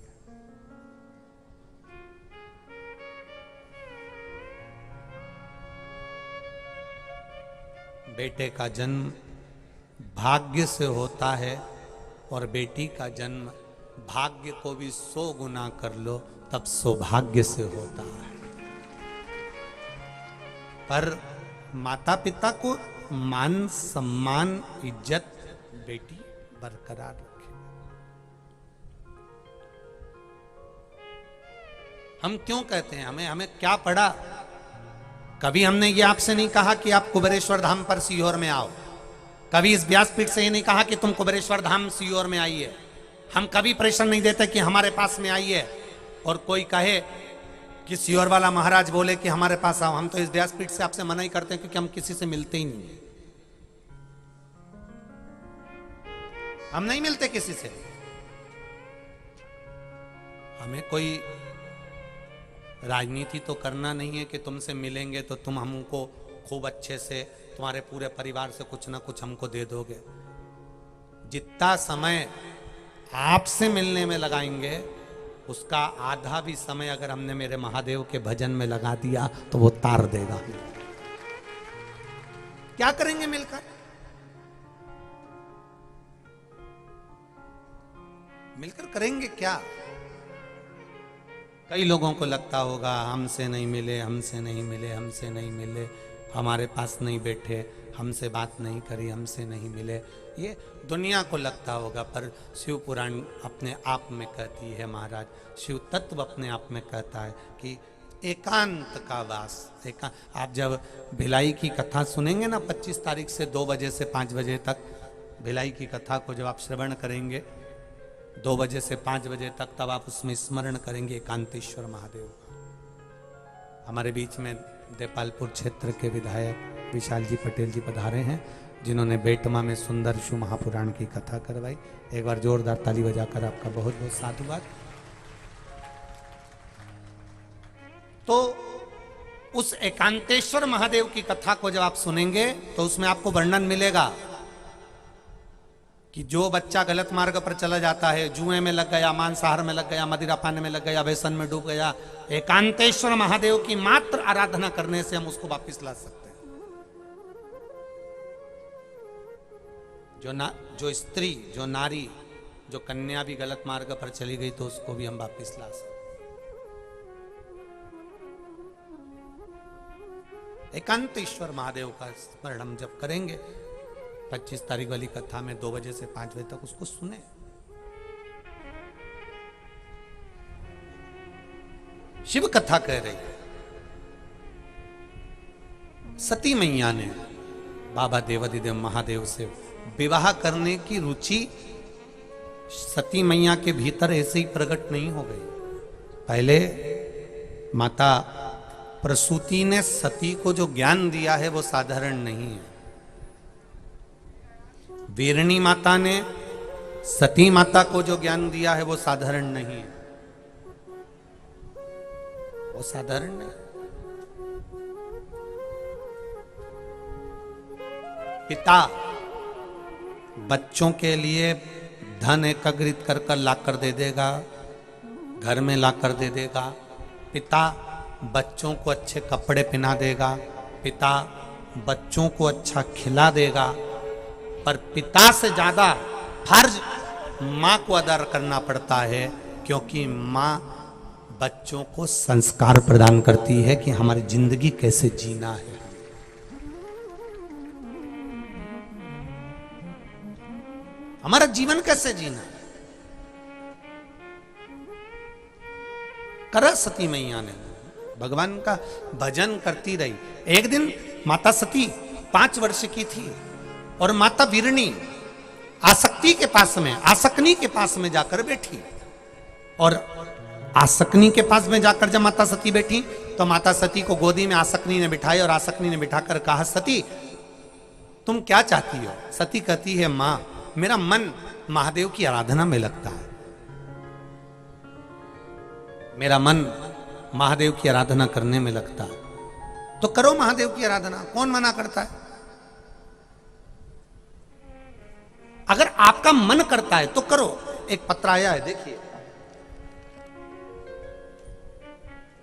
बेटे का जन्म भाग्य से होता है और बेटी का जन्म भाग्य को भी 100 गुना कर लो तब सौभाग्य से होता है। पर माता पिता को मान, सम्मान, इज्जत बेटी बरकरार रखे। हम क्यों कहते हैं, हमें क्या पड़ा? कभी हमने ये आपसे नहीं कहा कि आप कुबेरेश्वर धाम पर सीहोर में आओ। कभी इस व्यासपीठ से ये नहीं कहा कि तुम कुबेरेश्वर धाम सीहोर में आइए। हम कभी प्रेशर नहीं देते कि हमारे पास में आइए और कोई कहे कि सीहोर वाला महाराज बोले कि हमारे पास आओ। हम तो इस व्यासपीठ से आपसे मना ही करते हैं क्योंकि हम किसी से मिलते ही नहीं, हम नहीं मिलते किसी से। हमें कोई राजनीति तो करना नहीं है कि तुमसे मिलेंगे तो तुम हमको खूब अच्छे से, तुम्हारे पूरे परिवार से कुछ ना कुछ हमको दे दोगे। जितना समय आपसे मिलने में लगाएंगे उसका आधा भी समय अगर हमने मेरे महादेव के भजन में लगा दिया तो वो तार देगा। क्या करेंगे मिलकर? मिलकर करेंगे क्या? कई लोगों को लगता होगा हमसे नहीं मिले, हमसे नहीं मिले, हमसे नहीं मिले। हमारे पास नहीं बैठे, हमसे बात नहीं करी, हमसे नहीं मिले, ये दुनिया को लगता होगा, पर शिव पुराण अपने आप में कहती है, महाराज शिव तत्व अपने आप में कहता है कि एकांत का वास। आप जब भिलाई की कथा सुनेंगे ना 25 तारीख से 2 बजे से 5 बजे तक, भिलाई की कथा को जब आप श्रवण करेंगे 2 बजे से 5 बजे तक, तब आप उसमें स्मरण करेंगे एकांतेश्वर महादेव का। हमारे बीच में देपालपुर क्षेत्र के विधायक विशाल जी पटेल जी पधारे हैं, जिन्होंने बेटमा में सुंदर शिव महापुराण की कथा करवाई। एक बार जोरदार ताली बजाकर आपका बहुत बहुत साधुवाद। तो उस एकांतेश्वर महादेव की कथा को जब आप सुनेंगे तो उसमें आपको वर्णन मिलेगा कि जो बच्चा गलत मार्ग पर चला जाता है, जुए में लग गया, मांसाहार में लग गया, मदिरा पाने में लग गया, व्यसन में डूब गया, एकांतेश्वर महादेव की मात्र आराधना करने से हम उसको वापस ला सकते हैं। जो स्त्री, जो नारी, जो कन्या भी गलत मार्ग पर चली गई तो उसको भी हम वापस ला सकते हैं। एकांतेश्वर महादेव का स्मरण हम जब करेंगे 25 तारीख वाली कथा में 2 बजे से 5 बजे तक उसको सुने। शिव कथा कह रही है, सती मैया ने बाबा देवादिदेव महादेव से विवाह करने की रुचि सती मैया के भीतर ऐसे ही प्रकट नहीं हो गई। पहले माता प्रसूति ने सती को जो ज्ञान दिया है वो साधारण नहीं है। वीरणी माता ने सती माता को जो ज्ञान दिया है वो साधारण नहीं है, वो साधारण नहीं। पिता बच्चों के लिए धन एकत्रित कर कर लाकर दे देगा, घर में लाकर दे देगा। पिता बच्चों को अच्छे कपड़े पहना देगा, पिता बच्चों को अच्छा खिला देगा, पर पिता से ज्यादा फर्ज माँ को अदा करना पड़ता है, क्योंकि माँ बच्चों को संस्कार प्रदान करती है कि हमारी जिंदगी कैसे जीना है। हमारा जीवन कैसे जीना है। करा सती मैया ने, भगवान का भजन करती रही। एक दिन माता सती 5 वर्ष की थी और माता वीरणी आसक्ति के पास में, आसकनी के पास में जाकर बैठी। और आसकनी के पास में जाकर जब माता सती बैठी तो माता सती को गोदी में आसकनी ने बिठाई और आसकनी ने बिठाकर कहा, सती तुम क्या चाहती हो? सती कहती है, मां मेरा मन महादेव की आराधना में लगता है, मेरा मन महादेव की आराधना करने में लगता है। तो करो महादेव की आराधना, कौन मना करता है? अगर आपका मन करता है तो करो। एक पत्र आया है, देखिए।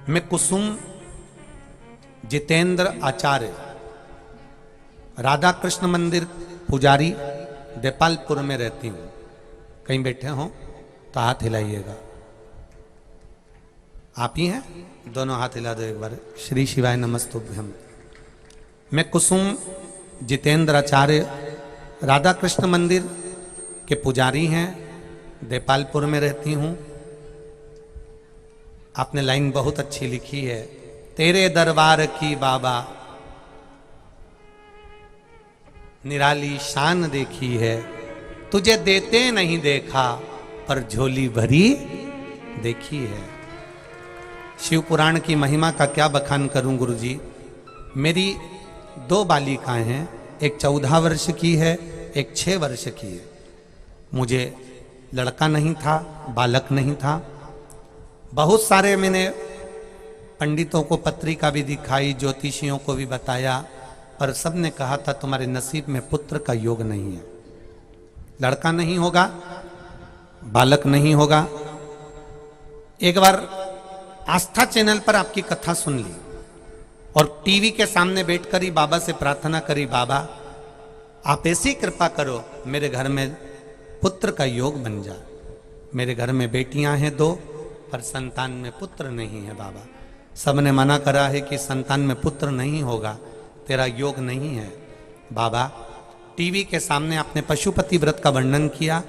मैं कुसुम जितेंद्र आचार्य, राधा कृष्ण मंदिर पुजारी, देपालपुर में रहती हूं। कहीं बैठे हो तो हाथ हिलाइएगा। आप ही हैं? दोनों हाथ हिला दो एक बार। श्री शिवाय नमस्तुभ्यम। मैं कुसुम जितेंद्र आचार्य, राधा कृष्ण मंदिर के पुजारी हैं, देपालपुर में रहती हूं। आपने लाइन बहुत अच्छी लिखी है, तेरे दरबार की बाबा निराली शान देखी है, तुझे देते नहीं देखा पर झोली भरी देखी है। शिव पुराण की महिमा का क्या बखान करूं गुरुजी। मेरी 2 बालिकाएं हैं, एक 14 वर्ष की है, एक 6 वर्ष की है। मुझे लड़का नहीं था, बालक नहीं था। बहुत सारे मैंने पंडितों को पत्रिका भी दिखाई, ज्योतिषियों को भी बताया, पर सबने कहा था तुम्हारे नसीब में पुत्र का योग नहीं है, लड़का नहीं होगा, बालक नहीं होगा। एक बार आस्था चैनल पर आपकी कथा सुन ली और टीवी के सामने बैठकर ही बाबा से प्रार्थना करी, बाबा आप ऐसी कृपा करो मेरे घर में पुत्र का योग बन जाए। मेरे घर में बेटियां हैं 2, पर संतान में पुत्र नहीं है बाबा। सबने मना करा है कि संतान में पुत्र नहीं होगा, तो तेरा योग नहीं है। बाबा, टीवी के सामने आपने पशुपति व्रत का वर्णन किया,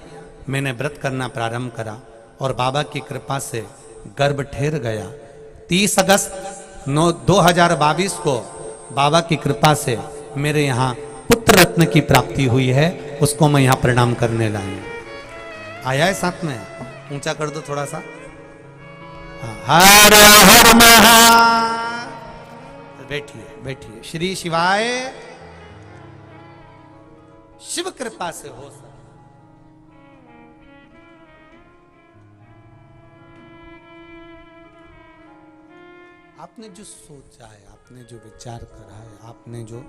मैंने व्रत करना प्रारंभ करा और बाबा की कृपा से गर्भ ठहर गया। 30 अगस्त 2022 को बाबा की कृपा से मेरे यहाँ पुत्र रत्न की प्राप्ति हुई है, उसको मैं यहाँ प्रणाम करने लाई। आया है साथ में? ऊंचा कर दो थोड़ा सा। हर हर महा। बैठिए बैठिए। श्री शिवाय। शिव कृपा से हो सके। आपने जो सोचा है, आपने जो विचार करा है, आपने जो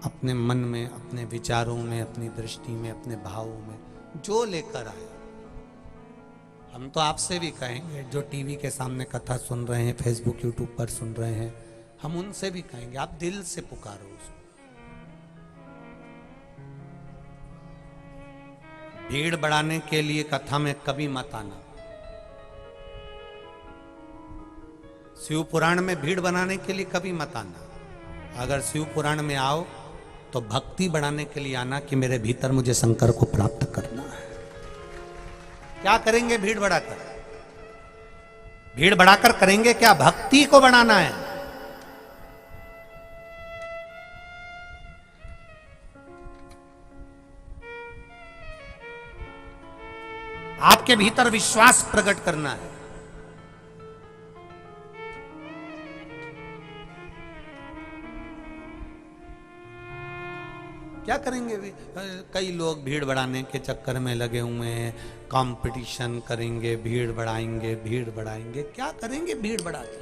अपने मन में, अपने विचारों में, अपनी दृष्टि में, अपने भावों में जो लेकर आए, हम तो आपसे भी कहेंगे, जो टीवी के सामने कथा सुन रहे हैं, फेसबुक यूट्यूब पर सुन रहे हैं, हम उनसे भी कहेंगे, आप दिल से पुकारो उसको। भीड़ बढ़ाने के लिए कथा में कभी मत आना। शिव पुराण में भीड़ बनाने के लिए कभी मत आना। अगर शिव पुराण में आओ तो भक्ति बढ़ाने के लिए आना कि मेरे भीतर मुझे शंकर को प्राप्त करना है। क्या करेंगे भीड़ बढ़ाकर? भीड़ बढ़ाकर करेंगे क्या? भक्ति को बढ़ाना है। आपके भीतर विश्वास प्रकट करना है। क्या करेंगे? कई लोग भीड़ बढ़ाने के चक्कर में लगे हुए हैं, कंपटीशन करेंगे, भीड़ बढ़ाएंगे, भीड़ बढ़ाएंगे। क्या करेंगे भीड़ बढ़ा के?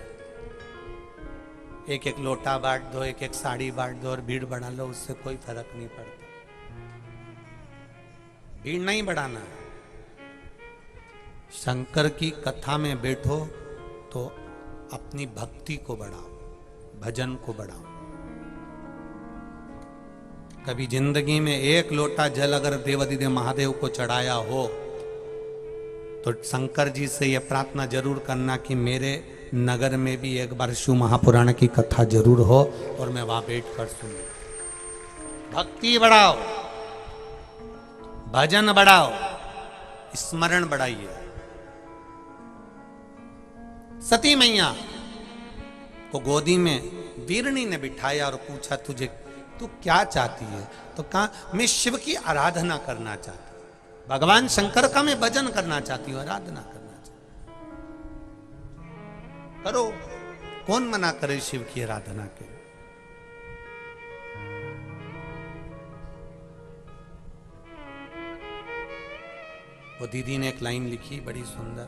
एक एक लोटा बांट दो, एक एक साड़ी बांट दो और भीड़ बढ़ा लो, उससे कोई फर्क नहीं पड़ता। भीड़ नहीं बढ़ाना है। शंकर की कथा में बैठो तो अपनी भक्ति को बढ़ाओ, भजन को बढ़ाओ। कभी जिंदगी में एक लोटा जल अगर देवाधिदेव महादेव को चढ़ाया हो तो शंकर जी से यह प्रार्थना जरूर करना कि मेरे नगर में भी एक बार शिव महापुराण की कथा जरूर हो और मैं वहां बैठ कर सुनूं। भक्ति बढ़ाओ, भजन बढ़ाओ, स्मरण बढ़ाइए। सती मैया को गोदी में वीरनी ने बिठाया और पूछा, तुझे तू क्या चाहती है? तो कहा, मैं शिव की आराधना करना चाहती हूं, भगवान शंकर का मैं भजन करना चाहती हूँ, आराधना करना चाहती हूं। करो, कौन मना करे शिव की आराधना के? वो दीदी ने एक लाइन लिखी बड़ी सुंदर,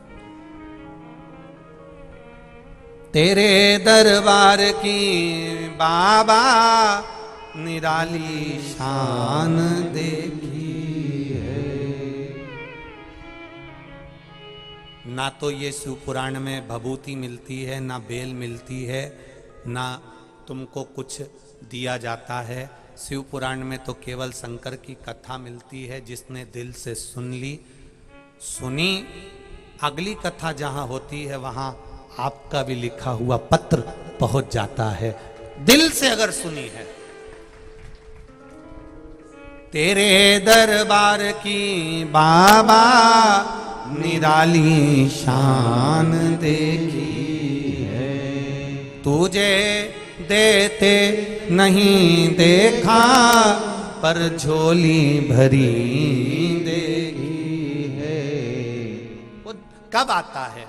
तेरे दरबार की बाबा निराली शान देखी है। ना तो ये शिव पुराण में भभूति मिलती है, ना बेल मिलती है, ना तुमको कुछ दिया जाता है। शिव पुराण में तो केवल शंकर की कथा मिलती है। जिसने दिल से सुन ली, सुनी, अगली कथा जहां होती है वहां आपका भी लिखा हुआ पत्र पहुंच जाता है। दिल से अगर सुनी है। तेरे दरबार की बाबा निराली शान देखी है, तुझे देते नहीं देखा पर झोली भरी देखी है। वो कब आता है,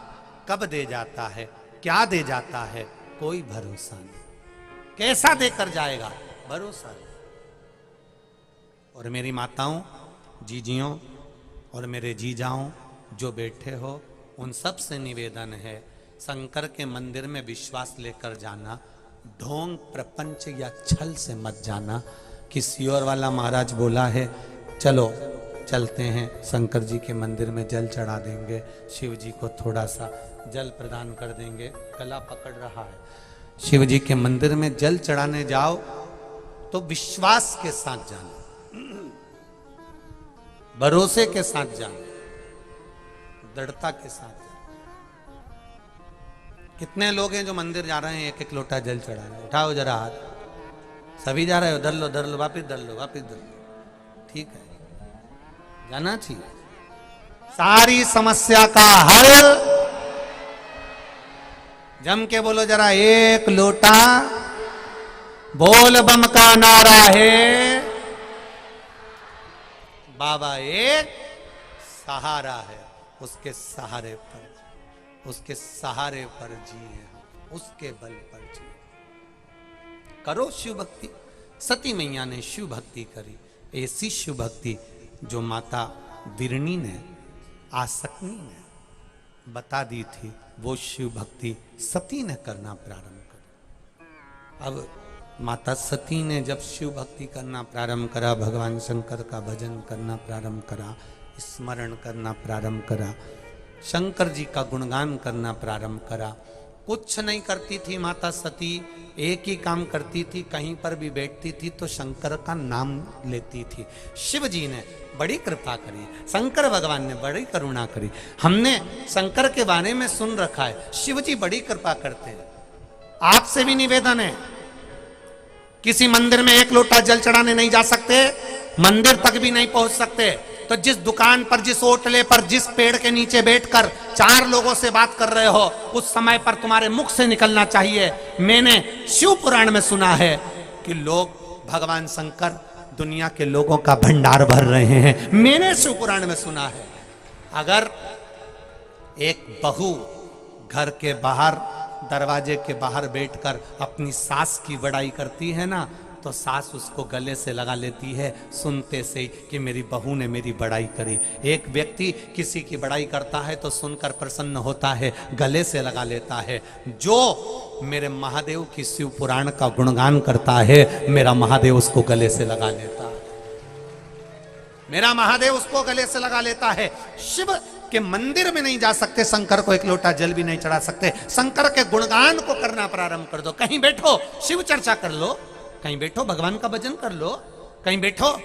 कब दे जाता है, क्या दे जाता है, कोई भरोसा नहीं। कैसा देकर जाएगा, भरोसा नहीं। और मेरी माताओं, जीजियों और मेरे जीजाओं जो बैठे हो, उन सब से निवेदन है, शंकर के मंदिर में विश्वास लेकर जाना, ढोंग प्रपंच या छल से मत जाना। किसी और वाला महाराज बोला है, चलो चलते हैं शंकर जी के मंदिर में जल चढ़ा देंगे, शिव जी को थोड़ा सा जल प्रदान कर देंगे। गला पकड़ रहा है। शिव जी के मंदिर में जल चढ़ाने जाओ तो विश्वास के साथ जाना, भरोसे के साथ जाना, दृढ़ता के साथ जाना। कितने लोग हैं जो मंदिर जा रहे हैं एक एक लोटा जल चढ़ा रहे हैं? उठाओ जरा हाथ। सभी जा रहे हो, धर लो धर लो, वापिस धर लो, वापिस धर लो, ठीक है, जाना चाहिए। सारी समस्या का हल जम के बोलो जरा, एक लोटा बोल बम का नारा है, बाबा एक सहारा है, उसके सहारे पर जिए, उसके बल पर जिए। करो शिव भक्ति। सती मैया ने शिव भक्ति करी, ऐसी शिव भक्ति जो माता बिरनी ने, आसक्नी ने बता दी थी, वो शिव भक्ति सती ने करना प्रारंभ करी। अब माता सती ने जब शिव भक्ति करना प्रारंभ करा, भगवान शंकर का भजन करना प्रारंभ करा, स्मरण करना प्रारंभ करा, शंकर जी का गुणगान करना प्रारंभ करा, कुछ नहीं करती थी माता सती, एक ही काम करती थी, कहीं पर भी बैठती थी तो शंकर का नाम लेती थी। शिव जी ने बड़ी कृपा करी, शंकर भगवान ने बड़ी करुणा करी। हमने शंकर के बारे में सुन रखा है, शिव जी बड़ी कृपा करते हैं। आपसे भी निवेदन है, किसी मंदिर में एक लोटा जल चढ़ाने नहीं जा सकते, मंदिर तक भी नहीं पहुंच सकते, तो जिस दुकान पर, जिस होटले पर, जिस पेड़ के नीचे बैठकर 4 लोगों से बात कर रहे हो, उस समय पर तुम्हारे मुख से निकलना चाहिए, मैंने शिव पुराण में सुना है कि लोग, भगवान शंकर दुनिया के लोगों का भंडार भर रहे हैं। मैंने शिव पुराण में सुना है, अगर एक बहू घर के बाहर, दरवाजे के बाहर बैठकर अपनी सास की बड़ाई करती है ना, तो सास उसको गले से लगा लेती है सुनते से कि मेरी बहू ने मेरी बड़ाई करी। एक व्यक्ति किसी की बड़ाई करता है तो सुनकर प्रसन्न होता है, गले से लगा लेता है। जो मेरे महादेव की शिव पुराण का गुणगान करता है, मेरा महादेव उसको गले से लगा लेता है, मेरा महादेव उसको गले से लगा लेता है। शिव के मंदिर में नहीं जा सकते, शंकर को एक लोटा जल भी नहीं चढ़ा सकते, शंकर के गुणगान को करना प्रारंभ कर दो। कहीं बैठो शिव चर्चा कर लो, कहीं बैठो भगवान का भजन कर लो, कहीं बैठो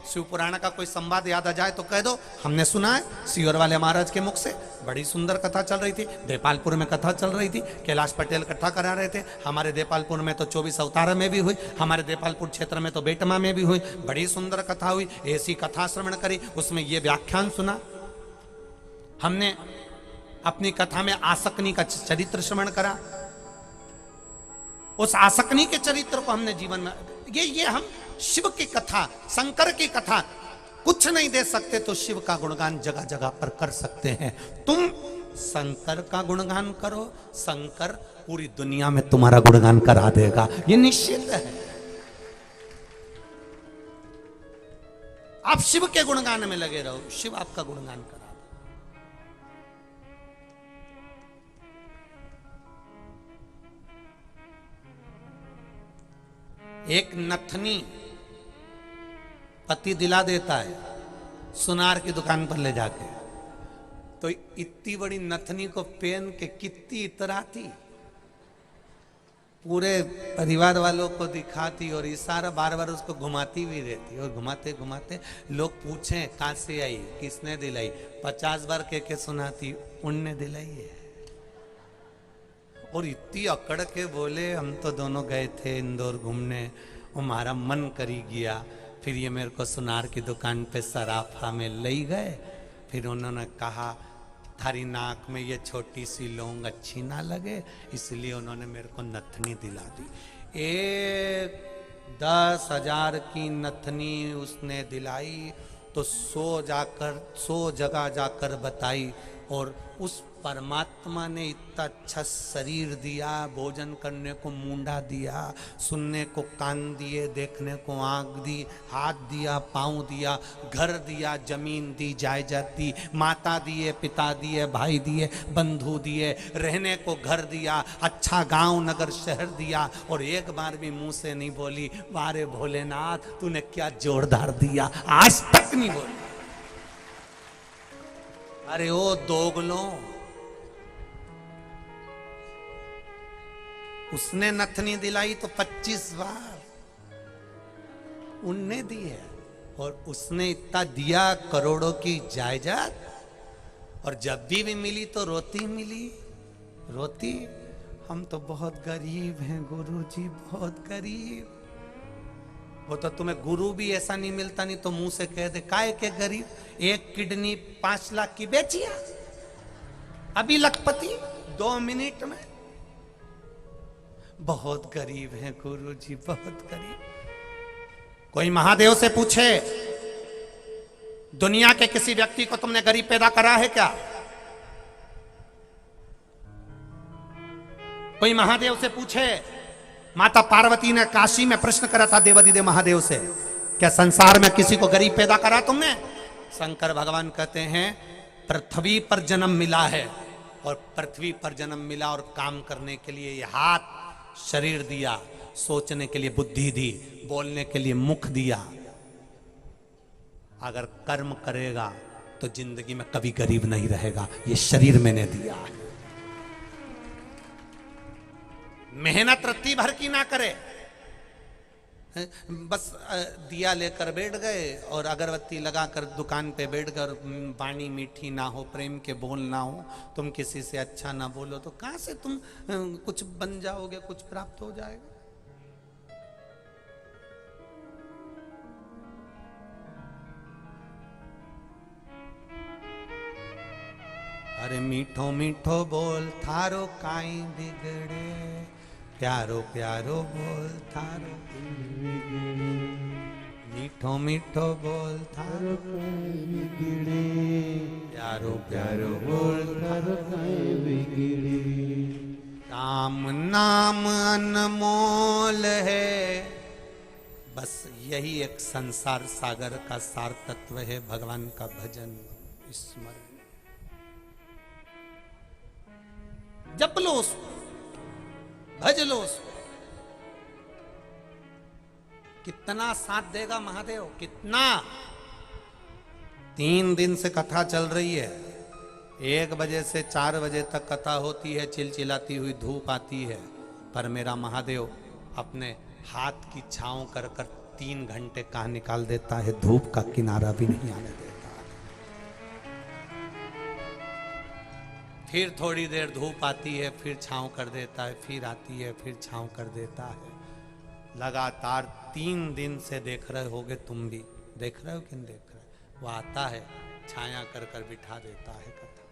शिव पुराण का कोई संवाद याद आ जाए तो कह दो हमने सुना है सीवर वाले महाराज के मुख से, बड़ी सुंदर कथा चल रही थी, देपालपुर में कथा चल रही थी, कैलाश पटेल कथा करा रहे थे, हमारे देपालपुर में तो 24 अवतार में भी हुई, हमारे देपालपुर क्षेत्र में तो बेटमा में भी हुई, बड़ी सुंदर कथा हुई, ऐसी कथा श्रवण करी, उसमें ये व्याख्यान सुना। हमने अपनी कथा में आसक्नी का चरित्र श्रवण करा, उस आसक्नी के चरित्र को हमने जीवन में, ये हम शिव की कथा, शंकर की कथा कुछ नहीं दे सकते तो शिव का गुणगान जगह जगह पर कर सकते हैं। तुम शंकर का गुणगान करो, शंकर पूरी दुनिया में तुम्हारा गुणगान करा देगा, ये निश्चित है। आप शिव के गुणगान में लगे रहो, शिव आपका गुणगान करा। एक नथनी पति दिला देता है सुनार की दुकान पर ले जाके, तो इतनी बड़ी नथनी को पहन के कितनी इतराती, पूरे परिवार वालों को दिखाती और इशारा बार बार उसको घुमाती भी रहती, और घुमाते घुमाते लोग पूछें कहां से आई, किसने दिलाई, 50 बार के सुनाती, उनने दिलाई है। और इतनी अकड़ के बोले, हम तो दोनों गए थे इंदौर घूमने, हमारा मन करी गया, फिर ये मेरे को सुनार की दुकान पे सराफा में ले गए, फिर उन्होंने कहा थारी नाक में ये छोटी सी लौंग अच्छी ना लगे, इसलिए उन्होंने मेरे को नथनी दिला दी। 10,000 की नथनी उसने दिलाई, तो 100 जगह जाकर बताई, और उस परमात्मा ने इतना अच्छा शरीर दिया, भोजन करने को मुंडा दिया, सुनने को कान दिए, देखने को आंख दी, हाथ दिया, पांव दिया, घर दिया, जमीन दी, जायदाद दी, माता दिए, पिता दिए, भाई दिए, बंधु दिए, रहने को घर दिया, अच्छा गांव नगर शहर दिया, और एक बार भी मुंह से नहीं बोली वारे भोलेनाथ तूने क्या जोरदार दिया, आज तक नहीं बोली। अरे ओ दोगलों, उसने नथनी दिलाई तो 25 बार उनने दी है, और उसने इतना दिया करोड़ों की जायदाद, और जब भी मिली तो रोती मिली, रोती हम तो बहुत गरीब हैं गुरुजी, बहुत गरीब, वो तो तुम्हें गुरु भी ऐसा नहीं मिलता, नहीं तो मुंह से कह दे काय के गरीब, एक किडनी 5 लाख की बेचिया, अभी लखपति 2 मिनट में। बहुत गरीब है गुरु जी, बहुत गरीब। कोई महादेव से पूछे दुनिया के किसी व्यक्ति को तुमने गरीब पैदा करा है क्या? कोई महादेव से पूछे, माता पार्वती ने काशी में प्रश्न करा था देवादिदेव महादेव से, क्या संसार में किसी को गरीब पैदा करा तुमने? शंकर भगवान कहते हैं पृथ्वी पर जन्म मिला है, और पृथ्वी पर जन्म मिला और काम करने के लिए ये हाथ शरीर दिया, सोचने के लिए बुद्धि दी, बोलने के लिए मुख दिया। अगर कर्म करेगा तो जिंदगी में कभी गरीब नहीं रहेगा, ये शरीर मैंने दिया है। मेहनत रत्ती भर की ना करे, बस दिया लेकर बैठ गए और अगरबत्ती लगाकर दुकान पे बैठ गए और वाणी मीठी ना हो, प्रेम के बोल ना हो, तुम किसी से अच्छा ना बोलो, तो कहां से तुम कुछ बन जाओगे, कुछ प्राप्त हो जाएगा? अरे मीठो मीठो बोल थारो काई बिगड़े, प्यारो प्यारो बोल थारो मीठो मीठो बोल थारो बिगड़े, प्यारो प्यारो बोल थारो बिगड़े। राम नाम अनमोल है, बस यही एक संसार सागर का सार तत्व है, भगवान का भजन स्मरण। जप लो उसको, भज लो उसको। कितना साथ देगा महादेव, कितना। 3 दिन से कथा चल रही है, 1 बजे से 4 बजे तक कथा होती है, चिलचिलाती हुई धूप आती है, पर मेरा महादेव अपने हाथ की छांव कर कर 3 घंटे कहाँ निकाल देता है, धूप का किनारा भी नहीं आने देता। फिर थोड़ी देर धूप आती है, फिर छांव कर देता है, फिर आती है, फिर छांव कर देता है। लगातार 3 दिन से देख रहे होगे, तुम भी देख रहे हो कि नहीं देख रहे? वो आता है, छाया कर कर बिठा देता है कथा।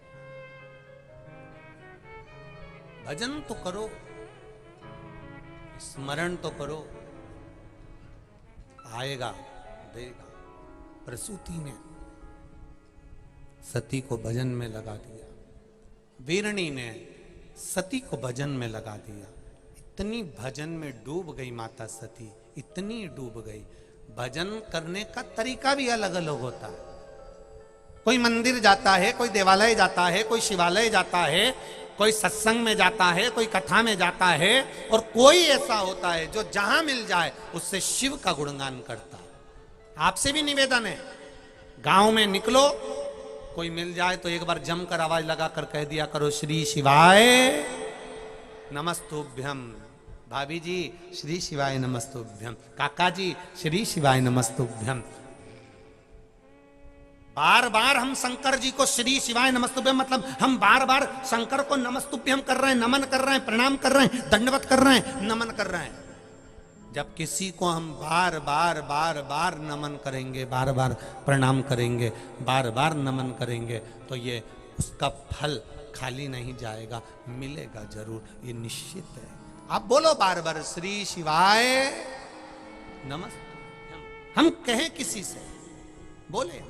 भजन तो करो, स्मरण तो करो, आएगा देगा। प्रसूति ने सती को भजन में लगा दिया, वीरणी ने सती को भजन में लगा दिया। इतनी भजन में डूब गई माता सती, इतनी डूब गई। भजन करने का तरीका भी अलग अलग होता है। कोई मंदिर जाता है, कोई देवालय जाता है, कोई शिवालय जाता है, कोई सत्संग में जाता है, कोई कथा में जाता है, और कोई ऐसा होता है जो जहां मिल जाए उससे शिव का गुणगान करता है। आपसे भी निवेदन है, गांव में निकलो, कोई मिल जाए तो एक बार जमकर आवाज लगाकर कह दिया करो, श्री शिवाय नमस्तुभ्यम। भाभी जी श्री शिवाय नमस्तुभ्यम, काका जी श्री शिवाय नमस्तुभ्यम। बार बार हम शंकर जी को श्री शिवाय नमस्तुभ्यम, मतलब हम बार बार शंकर को नमस्तुभ्यम कर रहे हैं, नमन कर रहे हैं, प्रणाम कर रहे हैं, दंडवत कर रहे हैं, नमन कर रहे हैं। जब किसी को हम बार बार बार बार नमन करेंगे, बार बार प्रणाम करेंगे, बार बार नमन करेंगे, तो ये उसका फल खाली नहीं जाएगा, मिलेगा जरूर, ये निश्चित है। आप बोलो बार बार श्री शिवाय नमस्तुभ्यम। हम कहें किसी से, बोले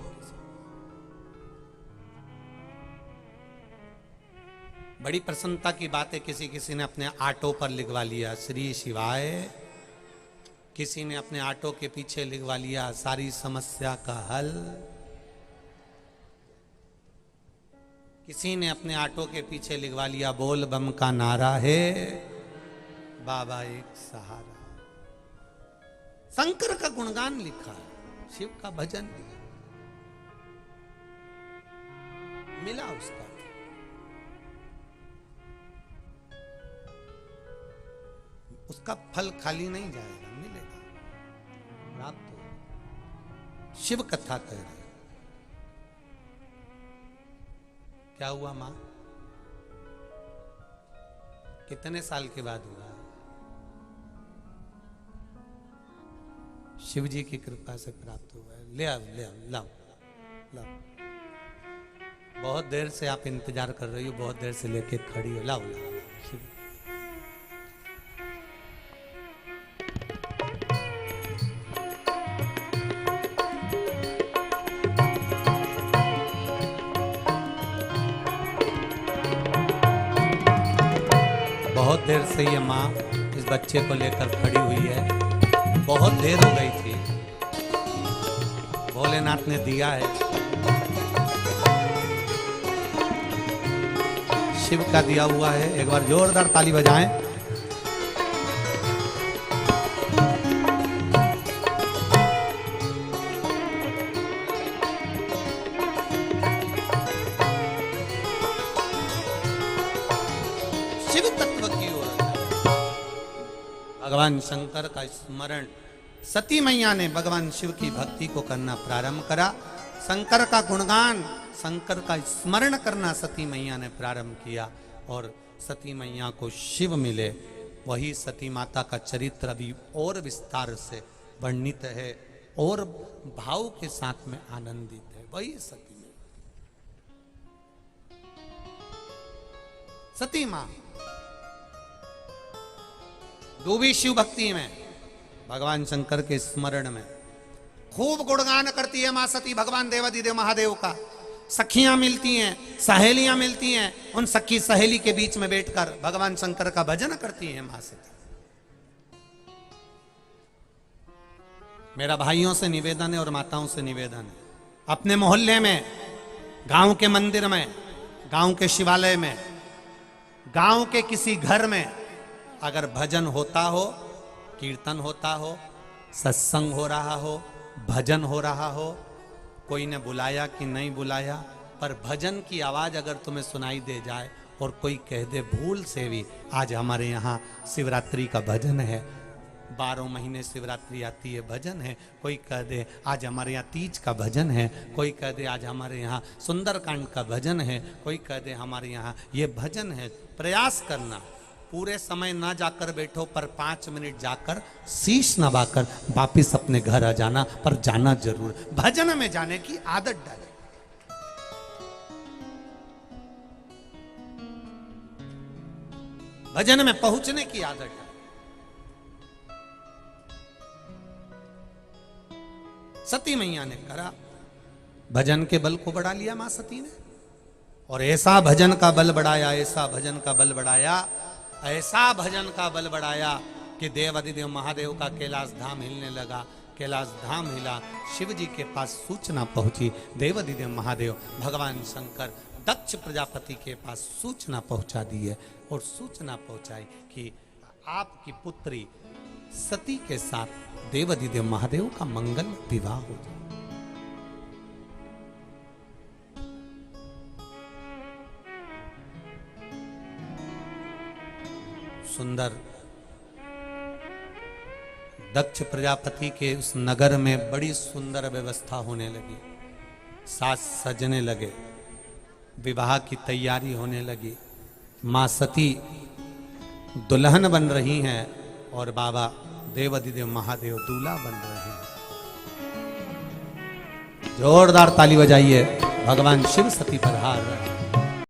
बड़ी प्रसन्नता की बात है। किसी ने अपने ऑटो पर लिखवा लिया श्री शिवाय, किसी ने अपने ऑटो के पीछे लिखवा लिया सारी समस्या का हल, किसी ने अपने ऑटो के पीछे लिखवा लिया बोल बम का नारा है, बाबा एक सहारा। शंकर का गुणगान लिखा, शिव का भजन लिखा, मिला उसका। उसका फल खाली नहीं जाएगा, मिलेगा, प्राप्त हो। शिव कथा कह रहे, क्या हुआ मां? कितने साल के बाद हुआ? शिव जी की कृपा से प्राप्त हुआ है। ले आओ, ले आओ, लाओ लाओ। बहुत देर से आप इंतजार कर रही हो, बहुत देर से लेके खड़ी हो। लाओ लाओ शिव। बहुत देर से ये माँ इस बच्चे को लेकर खड़ी हुई है। बहुत देर हो गई थी। भोलेनाथ ने दिया है, शिव का दिया हुआ है। एक बार जोरदार ताली बजाएं। शिव तत्व की ओर भगवान शंकर का स्मरण। सती मैया ने भगवान शिव की भक्ति को करना प्रारंभ करा। शंकर का गुणगान, शंकर का स्मरण करना सती मैया ने प्रारंभ किया और सती मैया को शिव मिले। वही सती माता का चरित्र अभी और विस्तार से वर्णित है और भाव के साथ में आनंदित है। वही सती मैया, सती मां डूबी शिव भक्ति में, भगवान शंकर के स्मरण में खूब गुणगान करती है मां सती भगवान देवाधिदेव महादेव का। सखियां मिलती हैं, सहेलियां मिलती हैं, उन सखी सहेली के बीच में बैठकर भगवान शंकर का भजन करती है मां सती। मेरा भाइयों से निवेदन है और माताओं से निवेदन है, अपने मोहल्ले में, गांव के मंदिर में, गांव के शिवालय में, गांव के किसी घर में अगर भजन होता हो, कीर्तन होता हो, सत्संग हो रहा हो, भजन हो रहा हो, कोई ने बुलाया कि नहीं बुलाया, पर भजन की आवाज अगर तुम्हें सुनाई दे जाए और कोई कह दे भूल से भी आज हमारे यहाँ शिवरात्रि का भजन है, 12 महीने शिवरात्रि आती है, भजन है, कोई कह दे आज हमारे यहाँ तीज का भजन है, कोई कह दे आज हमारे यहाँ सुंदरकांड का भजन है, कोई कह दे हमारे यहाँ ये भजन है। प्रयास करना, पूरे समय ना जाकर बैठो, पर 5 मिनट जाकर शीश नवाकर वापिस अपने घर आ जाना, पर जाना जरूर। भजन में जाने की आदत डाले। भजन में पहुंचने की आदत डाले। सती मैया ने करा, भजन के बल को बढ़ा लिया मां सती ने, और ऐसा भजन का बल बढ़ाया, ऐसा भजन का बल बढ़ाया, ऐसा भजन का बल बढ़ाया कि देवाधिदेव महादेव का कैलाश धाम हिलने लगा। कैलाश धाम हिला, शिव जी के पास सूचना पहुंची। देवाधिदेव महादेव भगवान शंकर दक्ष प्रजापति के पास सूचना पहुंचा दी है, और सूचना पहुंचाई कि आपकी पुत्री सती के साथ देवाधिदेव महादेव का मंगल विवाह हो जाए। सुंदर दक्ष प्रजापति के उस नगर में बड़ी सुंदर व्यवस्था होने लगी, साज सजने लगे, विवाह की तैयारी होने लगी। मां सती दुल्हन बन रही हैं और बाबा देवाधिदेव महादेव दूल्हा बन रहे हैं। जोरदार ताली बजाइए, भगवान शिव सती पर हार रहे हैं।